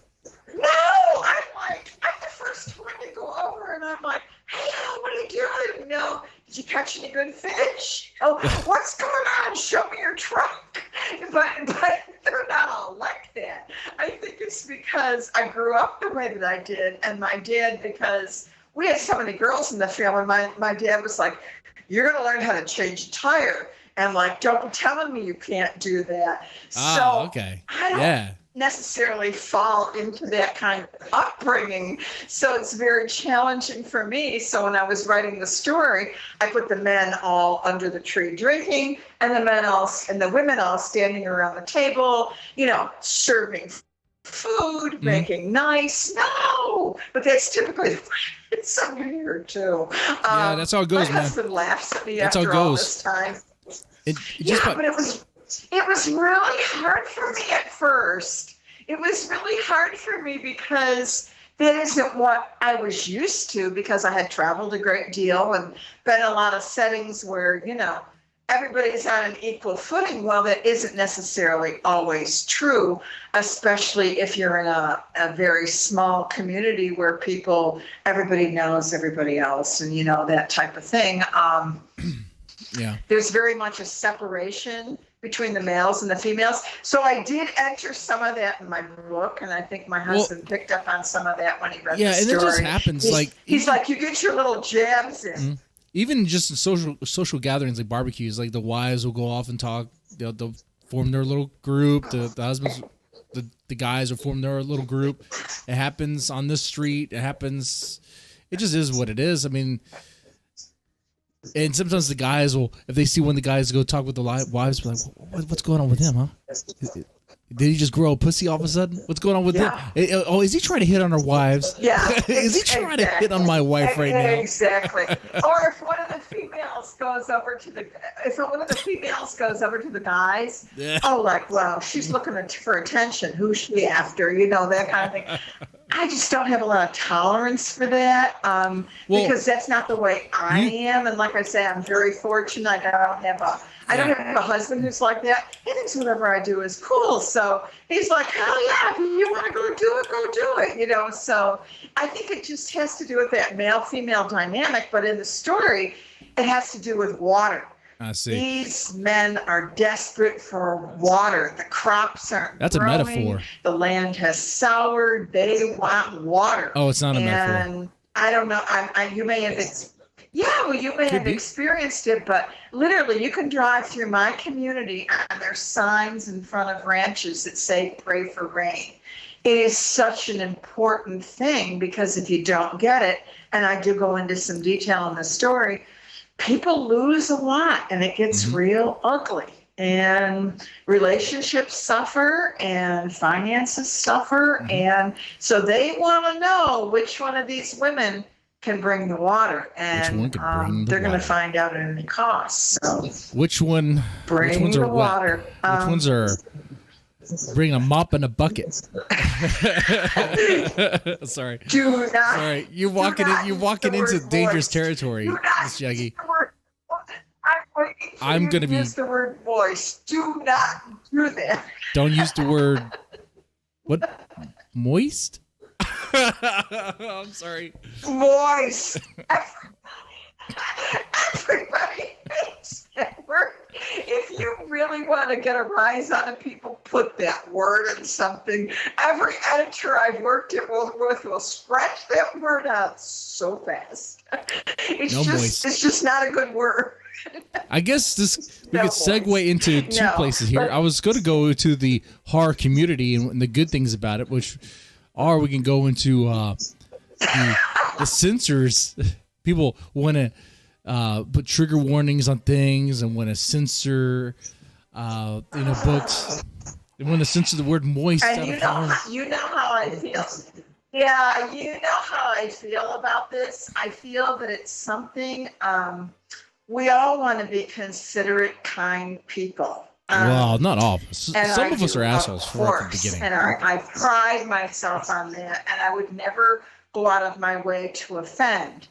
[SPEAKER 2] No! I'm the first one to go over, and I'm like, hey, what are you doing? Did you catch any good fish? Oh, what's going on? Show me your trunk. But they're not all like that. I think it's because I grew up the way that I did, and my dad, because we had so many girls in the family, my dad was like, you're going to learn how to change a tire. And don't be telling me you can't do that.
[SPEAKER 1] Okay.
[SPEAKER 2] I don't necessarily fall into that kind of upbringing. So it's very challenging for me. So when I was writing the story, I put the men all under the tree drinking, and the women all standing around the table, serving food, making nice. No, but that's typically it's so weird too.
[SPEAKER 1] Yeah, that's how it goes,
[SPEAKER 2] my
[SPEAKER 1] man.
[SPEAKER 2] husband laughs at me
[SPEAKER 1] that's
[SPEAKER 2] after
[SPEAKER 1] how it
[SPEAKER 2] all
[SPEAKER 1] goes.
[SPEAKER 2] this time.
[SPEAKER 1] But
[SPEAKER 2] it was really hard for me at first. It was really hard for me because that isn't what I was used to because I had traveled a great deal and been in a lot of settings where, everybody's on an equal footing. Well, that isn't necessarily always true, especially if you're in a very small community where everybody knows everybody else and, that type of thing.
[SPEAKER 1] Yeah.
[SPEAKER 2] There's very much a separation between the males and the females. So I did enter some of that in my book, and I think my husband picked up on some of that when he read the story.
[SPEAKER 1] Yeah, and it just happens.
[SPEAKER 2] He's like, you get your little jabs in.
[SPEAKER 1] Mm-hmm. Even just in social gatherings like barbecues, like the wives will go off and talk. They'll form their little group. The husbands, the guys will form their little group. It happens on this street. It happens. It just is what it is. I mean, and sometimes the guys will, if they see one of the guys go talk with the wives, be like, what's going on with him, huh? Did he just grow a pussy all of a sudden? What's going on with him? Oh, is he trying to hit on our wives?
[SPEAKER 2] Yeah.
[SPEAKER 1] Is he trying to hit on my wife right now?
[SPEAKER 2] Exactly. Or if one of the females goes over to the guys, wow, she's looking for attention. Who's she after? That kind of thing. I just don't have a lot of tolerance for that because that's not the way I am. And like I say, I'm very fortunate. I don't have a husband who's like that. He thinks whatever I do is cool. So he's like, hell yeah, if you want to go do it, go do it. So I think it just has to do with that male-female dynamic. But in the story, it has to do with water.
[SPEAKER 1] I see.
[SPEAKER 2] These men are desperate for water. The crops aren't
[SPEAKER 1] That's
[SPEAKER 2] growing.
[SPEAKER 1] a metaphor.
[SPEAKER 2] The land has soured. They want water.
[SPEAKER 1] Oh, it's not a metaphor.
[SPEAKER 2] And I don't know. You may have experienced it, but literally you can drive through my community and there's signs in front of ranches that say, pray for rain. It is such an important thing because if you don't get it, and I do go into some detail in the story, people lose a lot and it gets real ugly. And relationships suffer and finances suffer. And so they want to know which one of these women can bring the water, and they're going to find out at any cost. So
[SPEAKER 1] which ones are
[SPEAKER 2] water?
[SPEAKER 1] Which ones are bring a mop and a bucket? Sorry.
[SPEAKER 2] Do not.
[SPEAKER 1] Sorry, you're walking into dangerous territory, Miss Jackie. I'm going to
[SPEAKER 2] use the word voice. Do not do that.
[SPEAKER 1] Don't use the word what? Moist? I'm sorry.
[SPEAKER 2] Moist. Everybody hates that word. If you really want to get a rise out of people, put that word in something. Every editor I've worked with will scratch that word out so fast. It's just not a good word.
[SPEAKER 1] I guess we could segue into two places here. I was going to go to the horror community and the good things about it, or we can go into the censors. People want to put trigger warnings on things and want to censor, books. They want to censor the word moist.
[SPEAKER 2] And you know how I feel. Yeah, you know how I feel about this. I feel that it's something we all want to be considerate, kind people.
[SPEAKER 1] Well, not all of us. Some of us are assholes from the beginning.
[SPEAKER 2] And I pride myself on that, and I would never go out of my way to offend.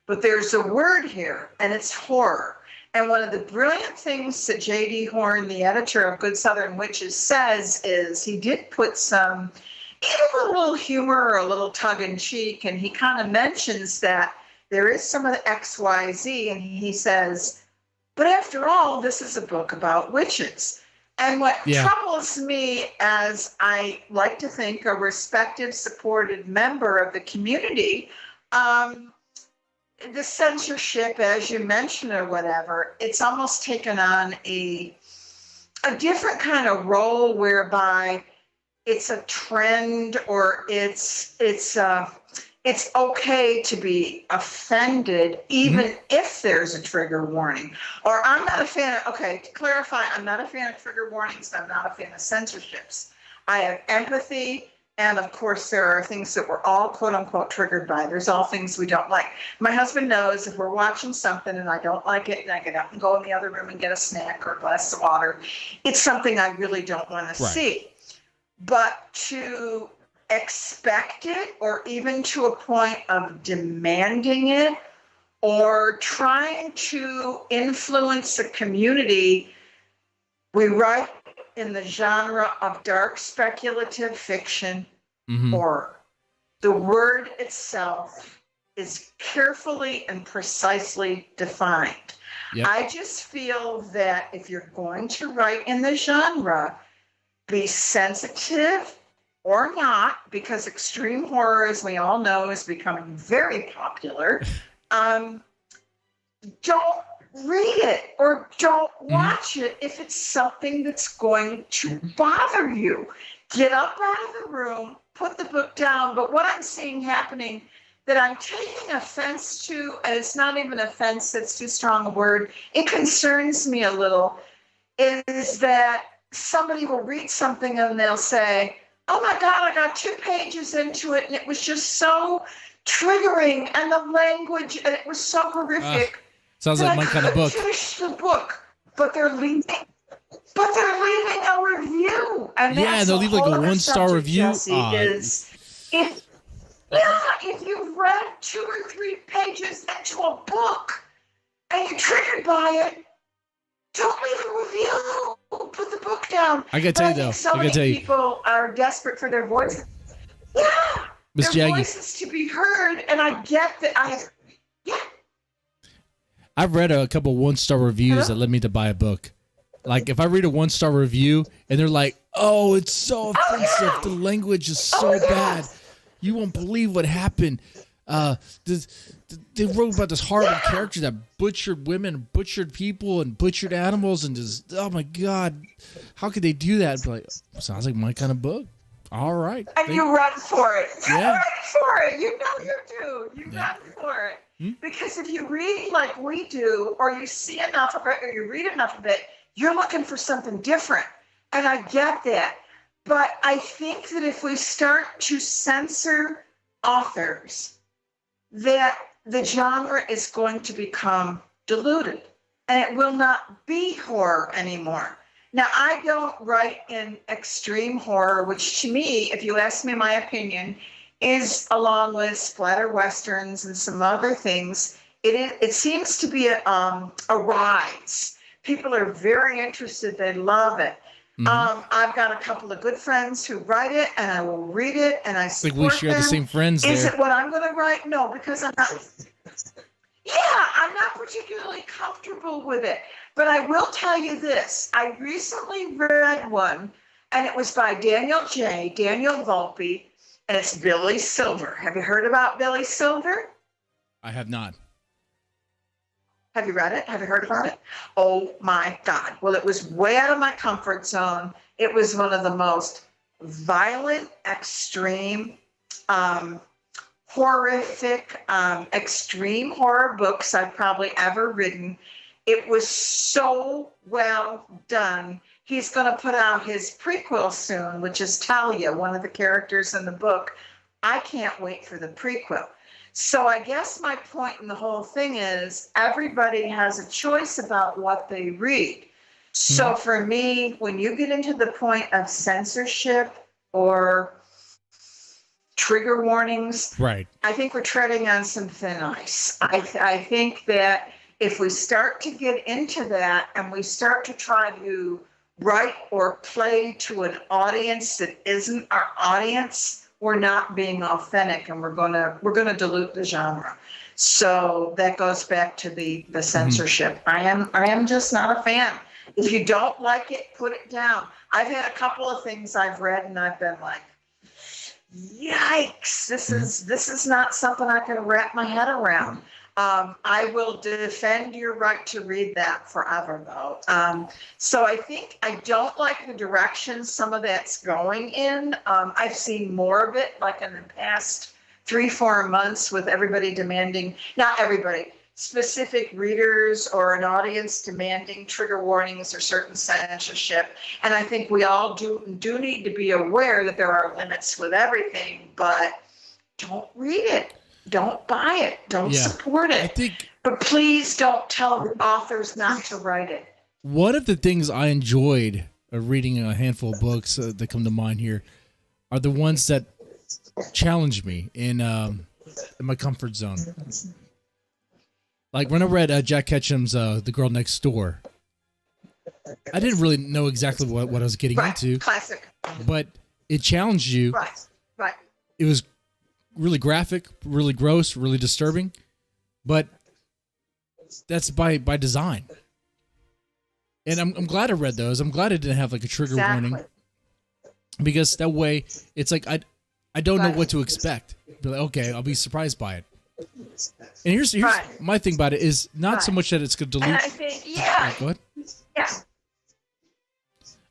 [SPEAKER 2] But there's a word here, and it's horror. And one of the brilliant things that J.D. Horn, the editor of Good Southern Witches, says is he did put a little humor or a little tongue-in-cheek, and he kind of mentions that there is some of the XYZ, and he says, but after all, this is a book about witches. And what troubles me, as I like to think a respected, supported member of the community, the censorship, as you mentioned or whatever, it's almost taken on a different kind of role whereby it's a trend or it's okay to be offended even if there's a trigger warning. Or I'm not a fan of, to clarify, I'm not a fan of trigger warnings. I'm not a fan of censorships. I have empathy. And of course, there are things that we're all quote unquote triggered by. There's all things we don't like. My husband knows if we're watching something and I don't like it and I get up and go in the other room and get a snack or a glass of water, it's something I really don't want to see. But to expect it, or even to a point of demanding it, or trying to influence the community. We write in the genre of dark speculative fiction, horror. The word itself is carefully and precisely defined. Yep. I just feel that if you're going to write in the genre, be sensitive or not, because extreme horror, as we all know, is becoming very popular. Don't read it or don't watch it if it's something that's going to bother you. Get up out of the room, put the book down. But what I'm seeing happening that I'm taking offense to, and it's not even offense, that's too strong a word, it concerns me a little, is that somebody will read something and they'll say, oh my God, I got 2 pages into it and it was just so triggering, and the language, and it was so horrific.
[SPEAKER 1] Sounds like my kind of book.
[SPEAKER 2] Finish the book, but they're leaving a review. And
[SPEAKER 1] yeah, they'll leave like a 1-star review.
[SPEAKER 2] If you've read 2 or 3 pages into a book and you're triggered by it, don't leave a review. Put the book down.
[SPEAKER 1] I gotta tell you though,
[SPEAKER 2] so many people are desperate for their voices. Yeah,
[SPEAKER 1] Miss
[SPEAKER 2] their
[SPEAKER 1] Jaggy,
[SPEAKER 2] voices to be heard, and I get that.
[SPEAKER 1] I've read a couple 1-star reviews that led me to buy a book. Like if I read a 1-star review and they're like, "Oh, it's so offensive. The language is so bad. You won't believe what happened. They wrote about this horrible character that butchered women, butchered people, and butchered animals, and just, oh my God, how could they do that?" But like, sounds like my kind of book. All right.
[SPEAKER 2] And you run for it. You
[SPEAKER 1] run
[SPEAKER 2] for it. You know you do. You run for it. Because if you read like we do, or you see enough of it, or you read enough of it, you're looking for something different. And I get that. But I think that if we start to censor authors, that the genre is going to become diluted, and it will not be horror anymore. Now, I don't write in extreme horror, which to me, if you ask me my opinion, is, along with splatter westerns and some other things, it seems to be a rise. People are very interested. They love it. I've got a couple of good friends who write it, and I will read it, and I support them.
[SPEAKER 1] I think we share the same friends there.
[SPEAKER 2] Is it what I'm going to write? No, because I'm not. Yeah, I'm not particularly comfortable with it. But I will tell you this. I recently read one, and it was by Daniel Volpe, and it's Billy Silver. Have you heard about Billy Silver?
[SPEAKER 1] I have not.
[SPEAKER 2] Have you read it? Have you heard about it? Oh my God. Well, it was way out of my comfort zone. It was one of the most violent, extreme, horrific, extreme horror books I've probably ever written. It was so well done. He's going to put out his prequel soon, which is Talia, one of the characters in the book. I can't wait for the prequel. So I guess my point in the whole thing is everybody has a choice about what they read. So for me, when you get into the point of censorship or trigger warnings,
[SPEAKER 1] right,
[SPEAKER 2] I think we're treading on some thin ice. I think that if we start to get into that and we start to try to write or play to an audience that isn't our audience, we're not being authentic, and we're gonna dilute the genre. So that goes back to the censorship. I am just not a fan. If you don't like it, put it down. I've had a couple of things I've read and I've been like, yikes, this is not something I can wrap my head around. I will defend your right to read that forever, though. So I think I don't like the direction some of that's going in. I've seen more of it, like in the past 3-4 months, with everybody demanding, not everybody, specific readers or an audience demanding trigger warnings or certain censorship. And I think we all do need to be aware that there are limits with everything, but don't read it. Don't buy it. Don't support it. But please don't tell the authors not to write it.
[SPEAKER 1] One of the things I enjoyed reading a handful of books that come to mind here are the ones that challenged me in my comfort zone. Like when I read Jack Ketchum's The Girl Next Door, I didn't really know exactly what I was getting into.
[SPEAKER 2] Classic.
[SPEAKER 1] But it challenged you.
[SPEAKER 2] Right.
[SPEAKER 1] It was really graphic, really gross, really disturbing. But that's by design. And I'm glad I read those. I'm glad I didn't have like a trigger warning. Because that way, it's like I don't know what to expect. But like, okay, I'll be surprised by it. And here's my thing about it is not so much that it's going to dilute.
[SPEAKER 2] And I think,
[SPEAKER 1] Go ahead.
[SPEAKER 2] Yeah.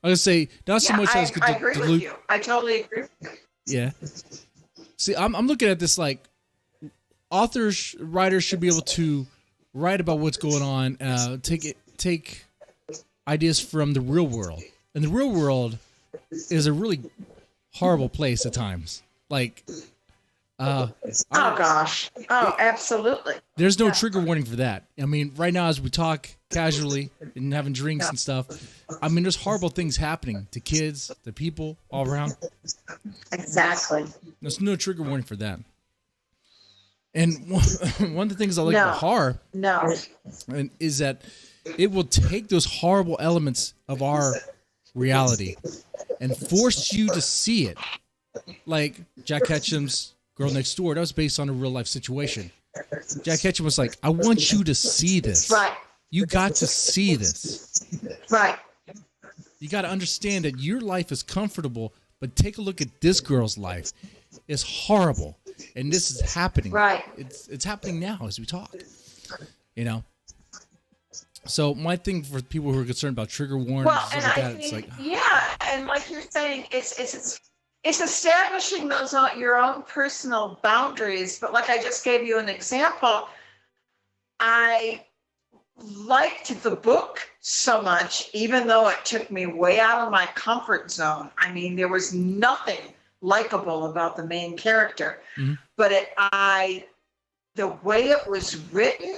[SPEAKER 1] I was going to say, not so much that it's going to dilute.
[SPEAKER 2] I agree with you. I totally agree with you.
[SPEAKER 1] Yeah. See, I'm looking at this like authors, writers should be able to write about what's going on, take ideas from the real world. And the real world is a really horrible place at times. Like,
[SPEAKER 2] absolutely.
[SPEAKER 1] There's no trigger warning for that. I mean, right now as we talk casually and having drinks and stuff, I mean, there's horrible things happening to kids, to people all around.
[SPEAKER 2] Exactly.
[SPEAKER 1] There's no trigger warning for that. And one of the things I like about horror is that it will take those horrible elements of our reality and force you to see it. Like Jack Ketchum's Girl Next Door, that was based on a real life situation. Jack Ketchum was like, I want you to see this.
[SPEAKER 2] Right.
[SPEAKER 1] You got to see this.
[SPEAKER 2] Right.
[SPEAKER 1] You got to understand that your life is comfortable, but take a look at this girl's life. It's horrible. And this is happening.
[SPEAKER 2] Right.
[SPEAKER 1] It's happening now as we talk. You know? So my thing for people who are concerned about trigger warnings,
[SPEAKER 2] and I think, it's like, and like you're saying, it's establishing those your own personal boundaries. But like I just gave you an example, I liked the book so much, even though it took me way out of my comfort zone. I mean, there was nothing likable about the main character, but the way it was written,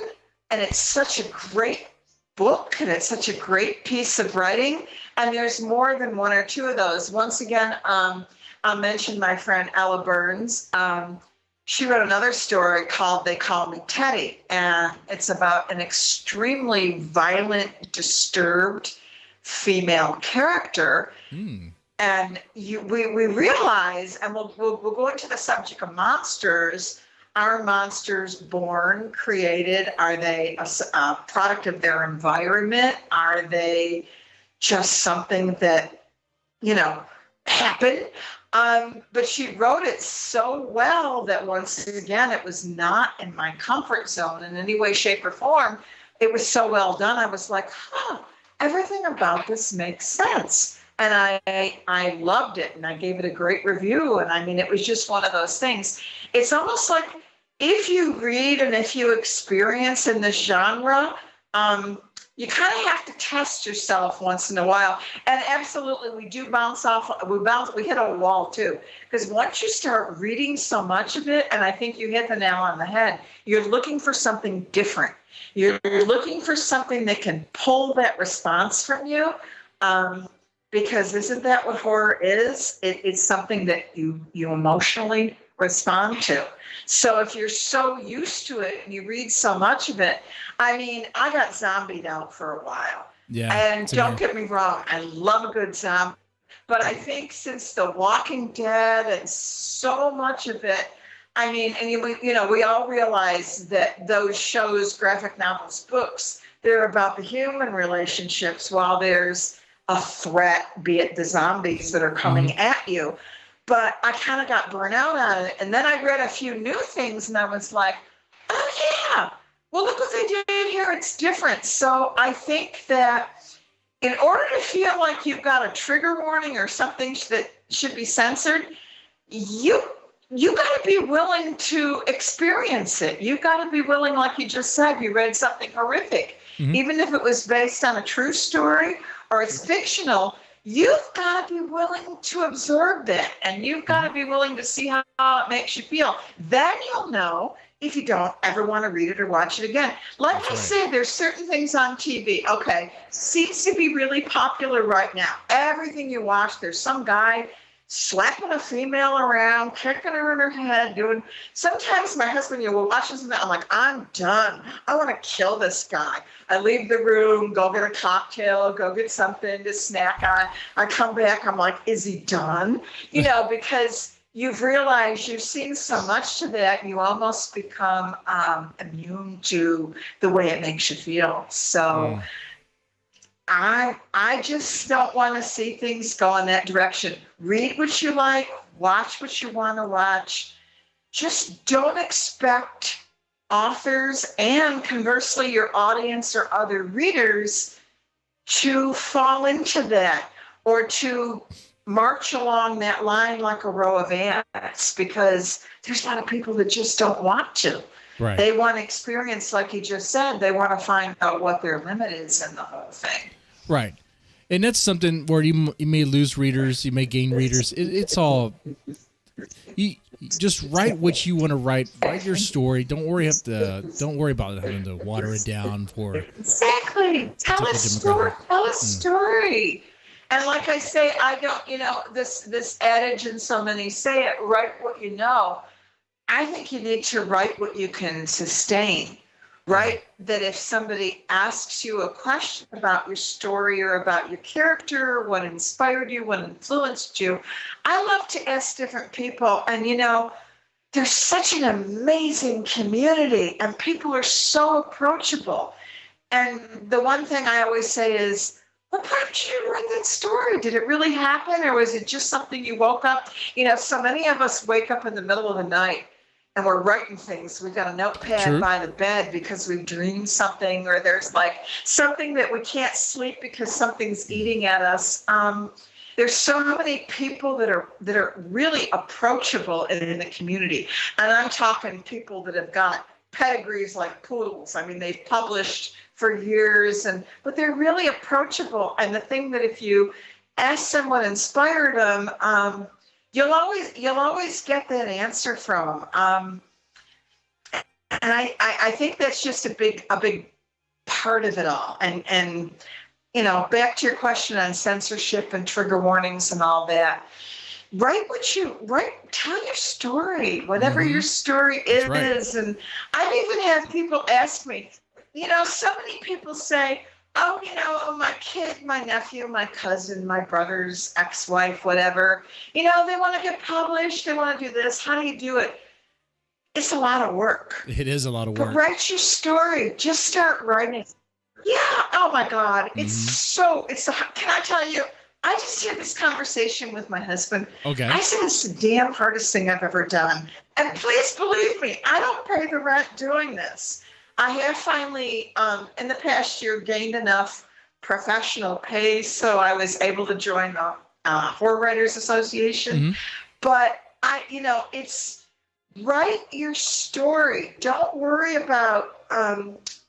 [SPEAKER 2] and it's such a great book, and it's such a great piece of writing. And there's more than one or two of those. Once again, I'll mention my friend Ella Burns. She wrote another story called They Call Me Teddy, and it's about an extremely violent, disturbed female character. And we realize, and we'll go into the subject of monsters. Are monsters born, created? Are they a product of their environment? Are they just something that, happened? But she wrote it so well that once again, it was not in my comfort zone in any way, shape, or form. It was so well done. I was like, everything about this makes sense. And I loved it, and I gave it a great review. And I mean, it was just one of those things. It's almost like if you read and if you experience in this genre, you kind of have to test yourself once in a while. And absolutely, we do bounce off. We hit a wall too. Because once you start reading so much of it, and I think you hit the nail on the head, you're looking for something different. You're looking for something that can pull that response from you. Because isn't that what horror is? It's something that you emotionally respond to. So if you're so used to it and you read so much of it, I mean, I got zombied out for a while.
[SPEAKER 1] Yeah.
[SPEAKER 2] And don't get me wrong, I love a good zombie. But I think since The Walking Dead and so much of it, I mean, and we all realize that those shows, graphic novels, books, they're about the human relationships while there's a threat, be it the zombies that are coming at you. But I kind of got burnt out on it. And then I read a few new things and I was like, oh yeah, well, look what they did here. It's different. So I think that in order to feel like you've got a trigger warning or something that should be censored, you got to be willing to experience it. You got to be willing, like you just said, you read something horrific. Even if it was based on a true story or it's fictional, you've got to be willing to observe that, and you've got to be willing to see how it makes you feel. Then you'll know if you don't ever want to read it or watch it again. Like I said, there's certain things on TV, seems to be really popular right now. Everything you watch, there's some guy slapping a female around, kicking her in her head, doing. Sometimes my husband, will watch this and I'm like, I'm done. I want to kill this guy. I leave the room, go get a cocktail, go get something to snack on. I come back, I'm like, is he done? Because you've realized you've seen so much to that, you almost become immune to the way it makes you feel. So I just don't want to see things go in that direction. Read what you like, watch what you want to watch. Just don't expect authors and conversely your audience or other readers to fall into that or to march along that line like a row of ants, because there's a lot of people that just don't want to.
[SPEAKER 1] Right.
[SPEAKER 2] They want to experience, like you just said, they want to find out what their limit is in the whole thing.
[SPEAKER 1] Right. And that's something where you may lose readers, you may gain readers. It's all, you just write what you want to write. Write your story. Don't worry about having to water it down for.
[SPEAKER 2] Exactly. Tell a story. Tell a story. And like I say, I don't, this adage, and so many say it, write what you know. I think you need to write what you can sustain. Right? That if somebody asks you a question about your story or about your character, what inspired you, what influenced you, I love to ask different people. And, there's such an amazing community and people are so approachable. And the one thing I always say is, what prompted you to write that story? Did it really happen? Or was it just something you woke up? So many of us wake up in the middle of the night and we're writing things. We've got a notepad by the bed because we've dreamed something, or there's like something that we can't sleep because something's eating at us. There's so many people that are really approachable in the community. And I'm talking people that have got pedigrees like poodles. I mean, they've published for years, but they're really approachable. And the thing that if you ask them what inspired them, you'll always get that answer from them. And I think that's just a big part of it all. And back to your question on censorship and trigger warnings and all that. Tell your story, whatever your story is. Right. And I've even had people ask me, so many people say, my kid, my nephew, my cousin, my brother's ex-wife, whatever, they want to get published. They want to do this. How do you do it? It's a lot of work.
[SPEAKER 1] It is a lot of work.
[SPEAKER 2] But write your story. Just start writing. Yeah. Oh my God. Can I tell you, I just had this conversation with my husband.
[SPEAKER 1] Okay.
[SPEAKER 2] I said, it's the damn hardest thing I've ever done. And please believe me, I don't pay the rent doing this. I have finally, in the past year, gained enough professional pay so I was able to join the Horror Writers Association. Mm-hmm. But it's write your story. Don't worry about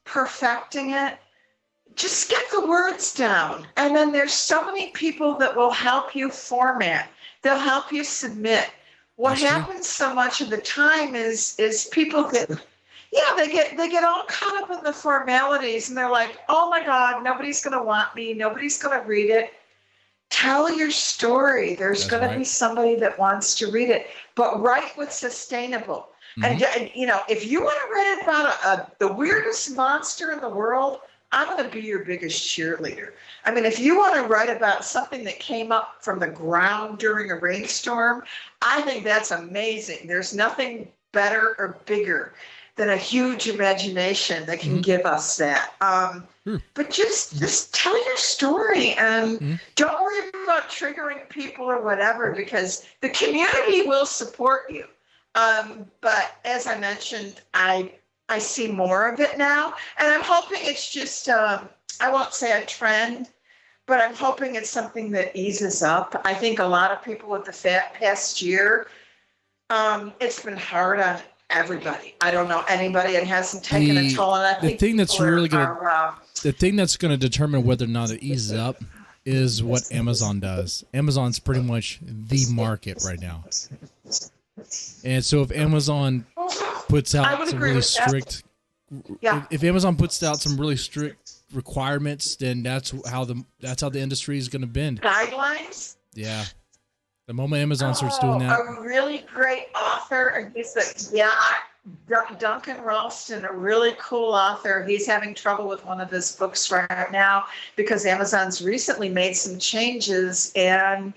[SPEAKER 2] perfecting it. Just get the words down. And then there's so many people that will help you format. They'll help you submit. What happens so much of the time is people get... Yeah, they get all caught up in the formalities and they're like, oh my God, nobody's going to want me. Nobody's going to read it. Tell your story. There's going to be somebody that wants to read it, but write what's sustainable. Mm-hmm. And if you want to write about the weirdest monster in the world, I'm going to be your biggest cheerleader. I mean, if you want to write about something that came up from the ground during a rainstorm, I think that's amazing. There's nothing better or bigger than a huge imagination that can give us that. But just tell your story and don't worry about triggering people or whatever, because the community will support you. But as I mentioned, I see more of it now, and I'm hoping it's just, I won't say a trend, but I'm hoping it's something that eases up. I think a lot of people with the past year, it's been hard on everybody. I don't know anybody that hasn't taken a toll on that.
[SPEAKER 1] The thing that's going to determine whether or not it eases up is what Amazon does. Amazon's pretty much the market right now. And so if Amazon puts out some really strict, if Amazon puts out some really strict requirements, then that's how the industry is going to bend.
[SPEAKER 2] Guidelines.
[SPEAKER 1] Yeah, The moment Amazon starts doing that.
[SPEAKER 2] A really great author, and he's Duncan Ralston, a really cool author. He's having trouble with one of his books right now because Amazon's recently made some changes, and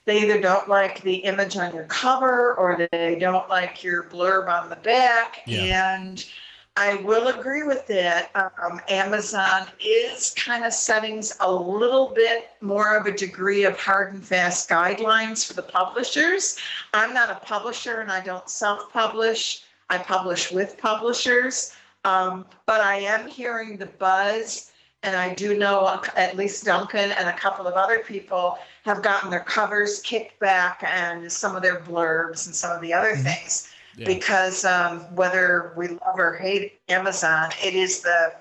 [SPEAKER 2] they either don't like the image on your cover or they don't like your blurb on the back.
[SPEAKER 1] Yeah.
[SPEAKER 2] And I will agree with that. Amazon is kind of setting a little bit more of a degree of hard and fast guidelines for the publishers. I'm not a publisher and I don't self-publish. I publish with publishers. But I am hearing the buzz, and I do know at least Duncan and a couple of other people have gotten their covers kicked back and some of their blurbs and some of the other things. Yeah. Because whether we love or hate Amazon, it is the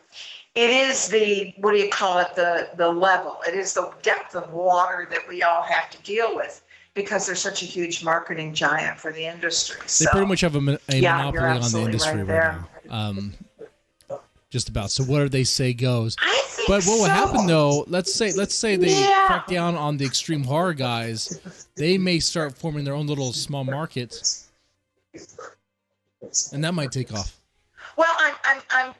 [SPEAKER 2] what do you call it, the level. It is the depth of water that we all have to deal with because they're such a huge marketing giant for the industry.
[SPEAKER 1] They pretty much have a monopoly on the industry right now. Just about. So whatever they say goes. But what will happen though? Let's say they crack down on the extreme horror guys. They may start forming their own little small markets. And that might take off.
[SPEAKER 2] Well, I'm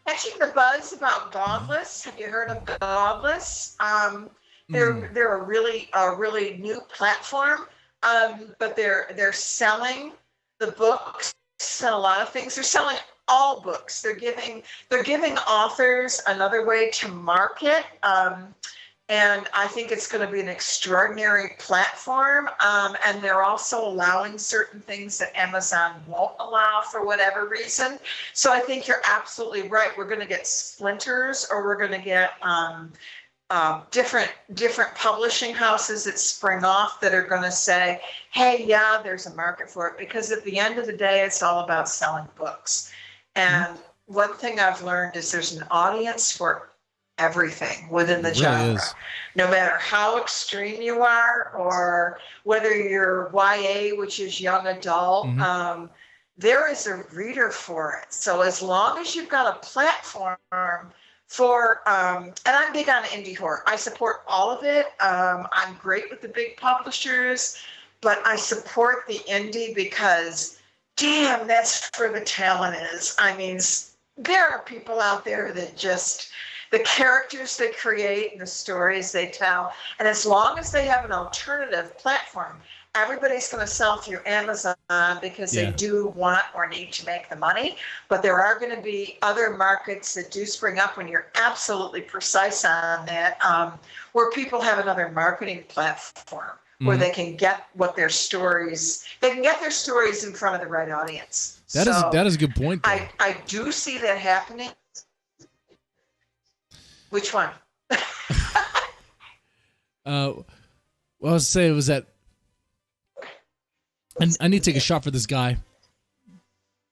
[SPEAKER 2] catching the buzz about Godless. Have you heard of Godless? They're a really new platform, but they're selling the books and a lot of things. They're selling all books. They're giving authors another way to market. And I think it's going to be an extraordinary platform. And they're also allowing certain things that Amazon won't allow for whatever reason. So I think you're absolutely right. We're going to get splinters, or we're going to get different publishing houses that spring off that are going to say, hey, yeah, there's a market for it. Because at the end of the day, it's all about selling books. And one thing I've learned is there's an audience for everything within the genre. No matter how extreme you are, or whether you're YA, which is young adult, there is a reader for it. So as long as you've got a platform for, and I'm big on indie horror. I support all of it. I'm great with the big publishers, but I support the indie because damn, that's where the talent is. I mean, there are people out there that just, the characters they create and the stories they tell, and as long as they have an alternative platform, everybody's going to sell through Amazon because they do want or need to make the money. But there are going to be other markets that do spring up when you're absolutely precise on that, where people have another marketing platform where they can get their stories in front of the right audience.
[SPEAKER 1] That is a good point, though.
[SPEAKER 2] I do see that happening. Which one?
[SPEAKER 1] Well, I was saying was that I need to take a shot for this guy.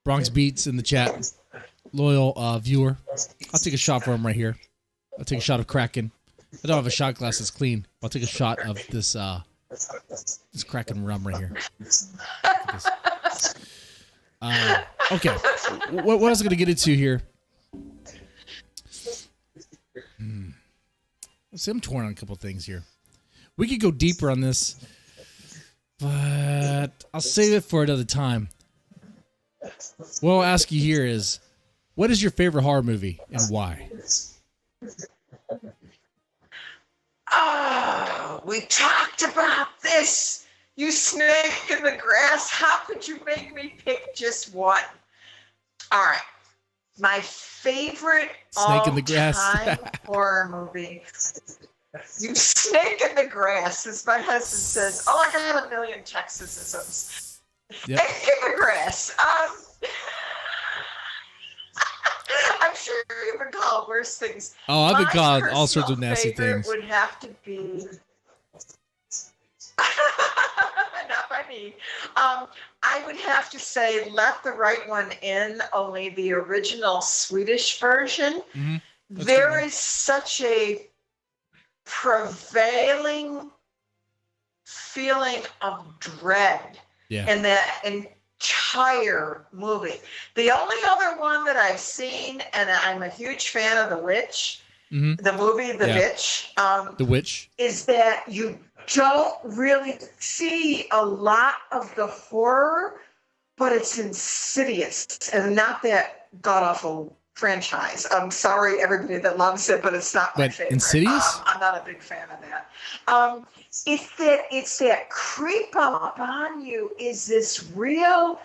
[SPEAKER 1] Bronx Beats in the chat. Loyal viewer. I'll take a shot for him right here. I'll take a shot of Kraken. I don't have a shot glass that's clean. I'll take a shot of this Kraken rum right here. Okay. What else am I going to get into here? See, I'm torn on a couple things here. We could go deeper on this, but I'll save it for another time. What I'll ask you here is, what is your favorite horror movie and why?
[SPEAKER 2] Oh, we talked about this. You snake in the grass. How could you make me pick just one? All right. My favorite
[SPEAKER 1] Snake in the grass
[SPEAKER 2] horror movie. You snake in the grass, as my husband says. Oh, I got a million Texasisms. Snake in the grass. I'm sure you've been called worse things.
[SPEAKER 1] Oh, I've been called all sorts of nasty things.
[SPEAKER 2] Would have to be not by me. I would have to say, Let the Right One In, only the original Swedish version. There is such a prevailing feeling of dread in that entire movie. The only other one that I've seen, and I'm a huge fan of The Witch, the movie The Witch.
[SPEAKER 1] The Witch.
[SPEAKER 2] Is that you don't really see a lot of the horror, but it's insidious and not that god-awful franchise. I'm sorry, everybody that loves it, but it's not my favorite.
[SPEAKER 1] Insidious?
[SPEAKER 2] I'm not a big fan of that. It's that creep up on you. Is this real?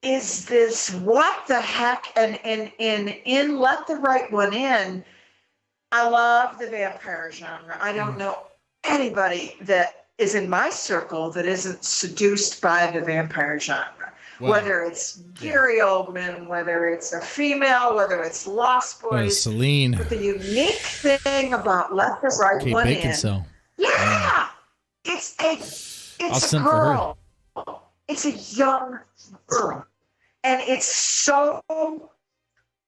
[SPEAKER 2] Is this what the heck? And in Let the Right One In, I love the vampire genre. I don't know anybody that is in my circle that isn't seduced by the vampire genre. Wow. Whether it's Gary Oldman, whether it's a female, whether it's Lost Boys.
[SPEAKER 1] Celine.
[SPEAKER 2] But the unique thing about Let the Right
[SPEAKER 1] Kate
[SPEAKER 2] One
[SPEAKER 1] Beckinsale.
[SPEAKER 2] In. Yeah. It's a girl. It's a young girl. And it's so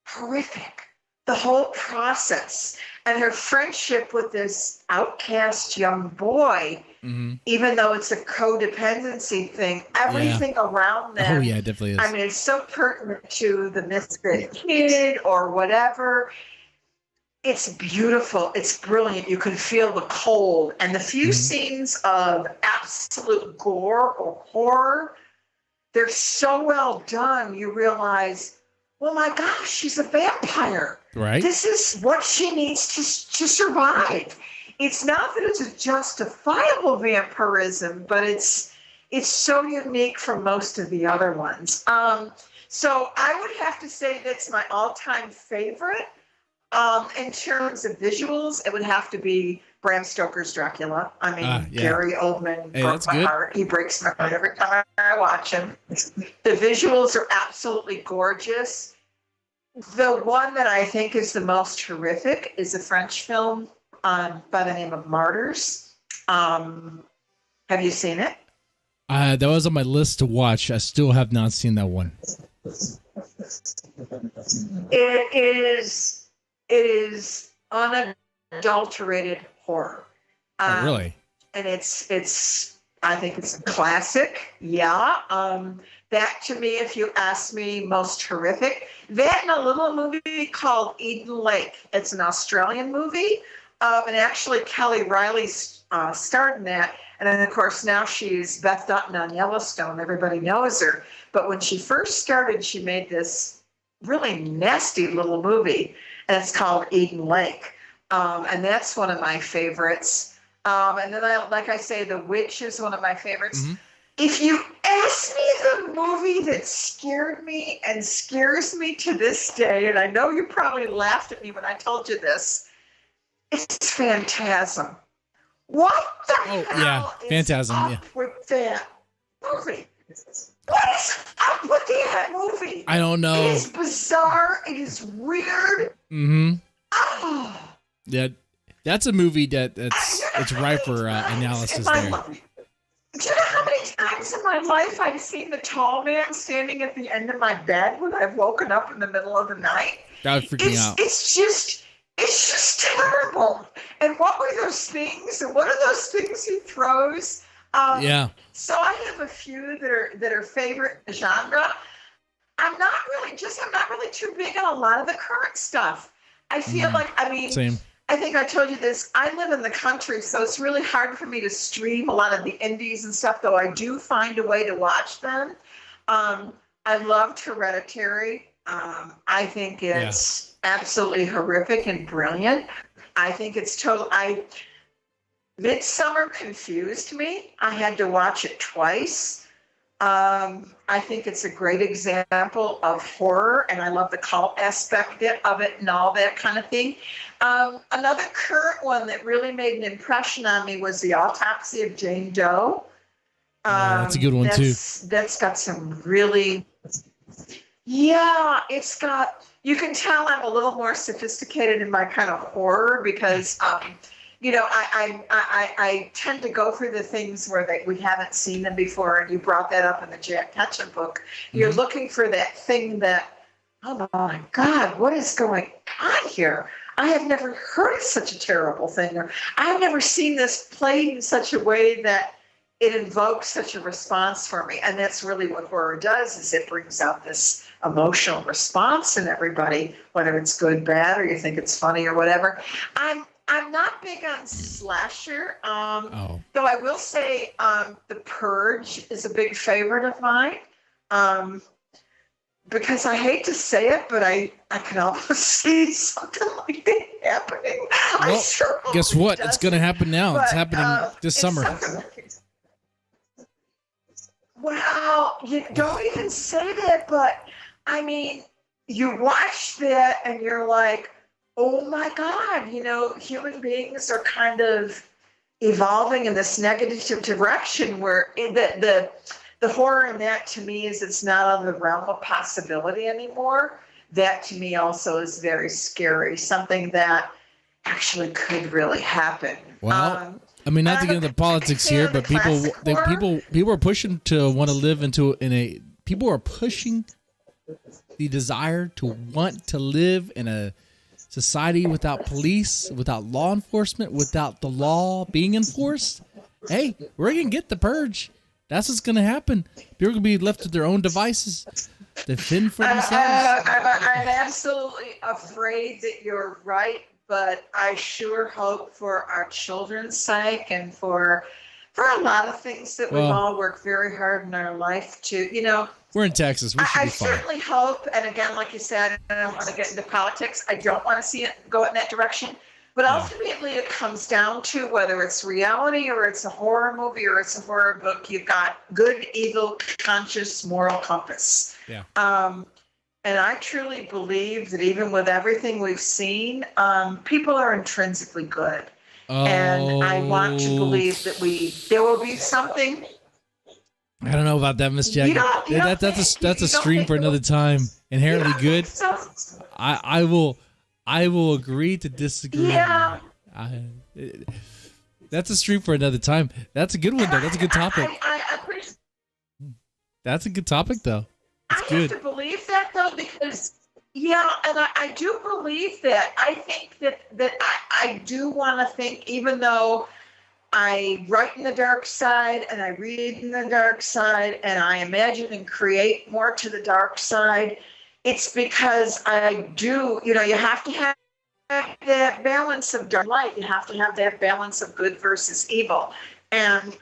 [SPEAKER 2] horrific. The whole process. And her friendship with this outcast young boy, even though it's a codependency thing, everything around them.
[SPEAKER 1] Oh, yeah, it definitely is.
[SPEAKER 2] I mean, it's so pertinent to the misfit kid or whatever. It's beautiful. It's brilliant. You can feel the cold. And the few scenes of absolute gore or horror, they're so well done. You realize, oh my gosh, she's a vampire.
[SPEAKER 1] Right.
[SPEAKER 2] This is what she needs to survive. It's not that it's a justifiable vampirism, but it's so unique from most of the other ones. So I would have to say that's my all-time favorite. In terms of visuals, it would have to be Bram Stoker's Dracula. I mean, Gary Oldman broke my heart. He breaks my heart every time I watch him. The visuals are absolutely gorgeous. The one that I think is the most horrific is a French film by the name of Martyrs. Have you seen it?
[SPEAKER 1] That was on my list to watch. I still have not seen that one.
[SPEAKER 2] It is unadulterated horror.
[SPEAKER 1] Really?
[SPEAKER 2] And I think it's a classic. Yeah. That to me, if you ask me, most horrific. That and a little movie called Eden Lake. It's an Australian movie. And actually Kelly Riley starred in that. And then, of course, now she's Beth Dutton on Yellowstone. Everybody knows her. But when she first started, she made this really nasty little movie. And it's called Eden Lake. And that's one of my favorites. And then, like I say, The Witch is one of my favorites. If you ask me the movie that scared me and scares me to this day, and I know you probably laughed at me when I told you this, it's Phantasm. What the hell is
[SPEAKER 1] Phantasm,
[SPEAKER 2] up with that movie? What is up with that movie?
[SPEAKER 1] I don't know.
[SPEAKER 2] It is bizarre. It is weird. Oh.
[SPEAKER 1] Yeah, that's a movie it's ripe for analysis there.
[SPEAKER 2] Do you know how many times in my life I've seen the tall man standing at the end of my bed when I've woken up in the middle of the night?
[SPEAKER 1] That would freak me out.
[SPEAKER 2] It's just terrible. And what were those things? And what are those things he throws? So I have a few that are favorite genre. I'm not really too big on a lot of the current stuff. I feel like,
[SPEAKER 1] same.
[SPEAKER 2] I think I told you this. I live in the country, so it's really hard for me to stream a lot of the indies and stuff, though I do find a way to watch them. I loved Hereditary. I think it's absolutely horrific and brilliant. I think it's Midsummer confused me. I had to watch it twice. I think it's a great example of horror, and I love the cult aspect of it and all that kind of thing. Another current one that really made an impression on me was The Autopsy of Jane Doe.
[SPEAKER 1] That's a good one, too.
[SPEAKER 2] That's got some really... Yeah, it's got... You can tell I'm a little more sophisticated in my kind of horror because... I tend to go for the things where we haven't seen them before, and you brought that up in the Jack Ketchum book. You're looking for that thing that, oh my God, what is going on here? I have never heard of such a terrible thing, or I've never seen this played in such a way that it invokes such a response for me. And that's really what horror does, is it brings out this emotional response in everybody, whether it's good, bad, or you think it's funny or whatever. I'm not big on slasher.
[SPEAKER 1] Oh,
[SPEAKER 2] Though I will say, The Purge is a big favorite of mine. Um, because I hate to say it, but I can almost see something like that happening. I
[SPEAKER 1] well,
[SPEAKER 2] sure hope
[SPEAKER 1] guess
[SPEAKER 2] it
[SPEAKER 1] what? It's going to
[SPEAKER 2] doesn't,
[SPEAKER 1] happen now. It's
[SPEAKER 2] but
[SPEAKER 1] happening this
[SPEAKER 2] it's
[SPEAKER 1] summer.
[SPEAKER 2] something like, well, you don't even say that, but I mean, you watch that and you're like, oh my God, human beings are kind of evolving in this negative direction where the horror in that to me is it's not on the realm of possibility anymore. That to me also is very scary, something that actually could really happen.
[SPEAKER 1] Well, I mean, not to get into politics here, but people are pushing to want to live people are pushing the desire to want to live in a society without police, without law enforcement, without the law being enforced. Hey, we're going to get the purge. That's what's going to happen. People are going to be left to their own devices to fend for themselves.
[SPEAKER 2] I'm absolutely afraid that you're right, but I sure hope for our children's sake and for a lot of things that we've all worked very hard in our life to,
[SPEAKER 1] We're in Texas. We should be fine.
[SPEAKER 2] I certainly hope, and again, like you said, I don't want to get into politics. I don't want to see it go in that direction. But ultimately, it comes down to whether it's reality or it's a horror movie or it's a horror book. You've got good, evil, conscious, moral compass.
[SPEAKER 1] Yeah.
[SPEAKER 2] And I truly believe that even with everything we've seen, people are intrinsically good. And I want to believe that there will be something.
[SPEAKER 1] I don't know about that, Miss Jackie. That's a stream for another time. Inherently good. I will agree to disagree.
[SPEAKER 2] Yeah.
[SPEAKER 1] That's a stream for another time. That's a good one, though. That's a good topic. That's a good topic, though. It's good.
[SPEAKER 2] Have to believe that, though, because, and I do believe that. I think that I do want to think, even though I write in the dark side and I read in the dark side and I imagine and create more to the dark side, it's because I do, you have to have that balance of dark and light. You have to have that balance of good versus evil. And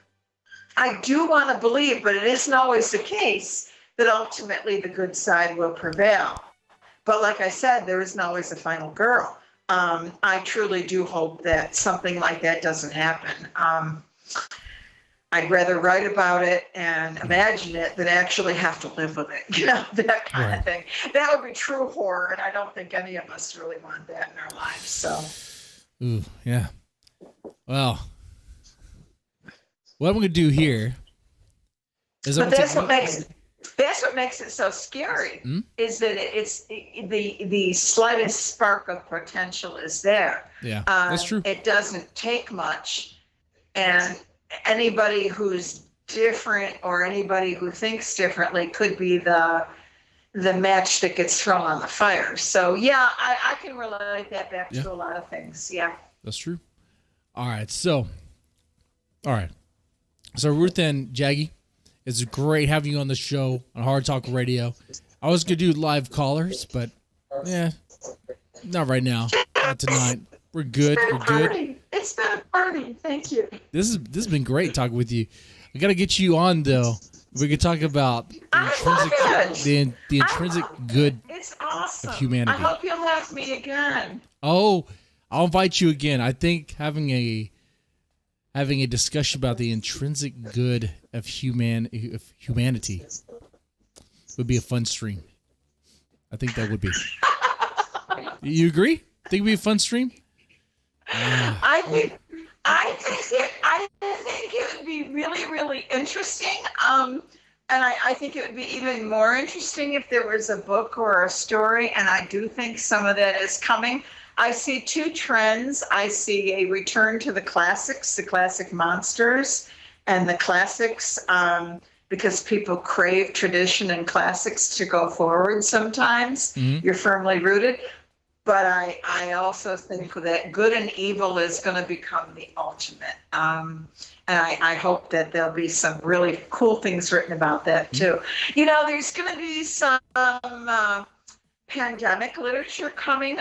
[SPEAKER 2] I do want to believe, but it isn't always the case, that ultimately the good side will prevail. But like I said, there isn't always a final girl. I truly do hope that something like that doesn't happen. I'd rather write about it and imagine it than actually have to live with it, that kind of thing. That would be true horror, and I don't think any of us really want that in our lives. So,
[SPEAKER 1] ooh, yeah. Well, what I'm going to do here is
[SPEAKER 2] that's what makes it so scary. Is that it's the slightest spark of potential is there.
[SPEAKER 1] Yeah, that's true.
[SPEAKER 2] It doesn't take much, and anybody who's different or anybody who thinks differently could be the match that gets thrown on the fire. So yeah, I can relate that back to a lot of things. Yeah,
[SPEAKER 1] that's true. All right, so Ruth and Jaggy, it's great having you on the show on Hard Talk Radio. I was gonna do live callers, but not right now, not tonight. We're good. We're good.
[SPEAKER 2] It's been a party. Thank you.
[SPEAKER 1] This has been great talking with you. I gotta get you on though. We could talk about the intrinsic good of humanity.
[SPEAKER 2] I hope you'll have me again.
[SPEAKER 1] Oh, I'll invite you again. I think having a discussion about the intrinsic good of humanity would be a fun stream. I think that would be. You agree? Think it'd be a fun stream?
[SPEAKER 2] I think it would be really, really interesting. And I think it would be even more interesting if there was a book or a story. And I do think some of that is coming. I see two trends. I see a return to the classics, the classic monsters, and the classics, because people crave tradition and classics to go forward sometimes. Mm-hmm. You're firmly rooted. But I also think that good and evil is going to become the ultimate. And I hope that there'll be some really cool things written about that, too. There's going to be some pandemic literature coming.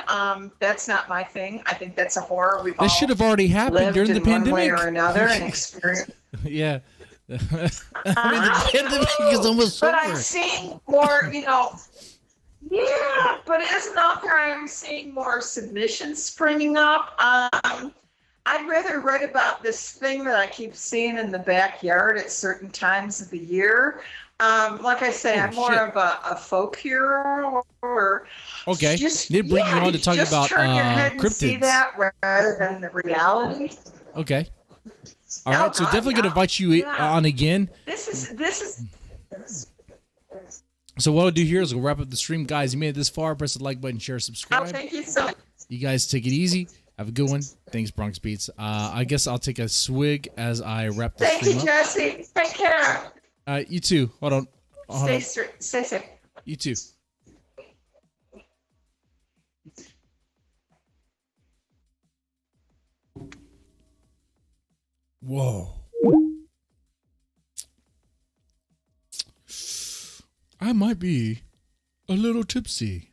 [SPEAKER 2] That's not my thing. I think that's a horror. We've
[SPEAKER 1] That
[SPEAKER 2] all
[SPEAKER 1] should have already happened
[SPEAKER 2] lived
[SPEAKER 1] during the
[SPEAKER 2] in one way
[SPEAKER 1] pandemic.
[SPEAKER 2] or another and experienced.
[SPEAKER 1] Yeah. I mean, the pandemic is almost
[SPEAKER 2] But
[SPEAKER 1] over.
[SPEAKER 2] I'm seeing more, yeah, but it's not where I'm seeing more submissions springing up. I'd rather write about this thing that I keep seeing in the backyard at certain times of the year. Like I say, I'm more of a folk hero, or
[SPEAKER 1] Okay.
[SPEAKER 2] just
[SPEAKER 1] Need to bring you on to talk
[SPEAKER 2] just
[SPEAKER 1] about
[SPEAKER 2] turn your head and see
[SPEAKER 1] cryptids.
[SPEAKER 2] that rather than the reality.
[SPEAKER 1] Okay. All right. So
[SPEAKER 2] God,
[SPEAKER 1] definitely gonna invite you on again.
[SPEAKER 2] This is.
[SPEAKER 1] So what we'll do here is we'll wrap up the stream, guys. You made it this far. Press the like button, share,
[SPEAKER 2] Oh,
[SPEAKER 1] subscribe.
[SPEAKER 2] thank you so much.
[SPEAKER 1] You guys take it easy. Have a good one. Thanks, Bronx Beats. I guess I'll take a swig as I wrap the
[SPEAKER 2] Thank
[SPEAKER 1] stream
[SPEAKER 2] you,
[SPEAKER 1] up.
[SPEAKER 2] Jesse. Take care.
[SPEAKER 1] You too. Hold on.
[SPEAKER 2] Stay straight. Stay safe.
[SPEAKER 1] You too. Whoa. I might be a little tipsy.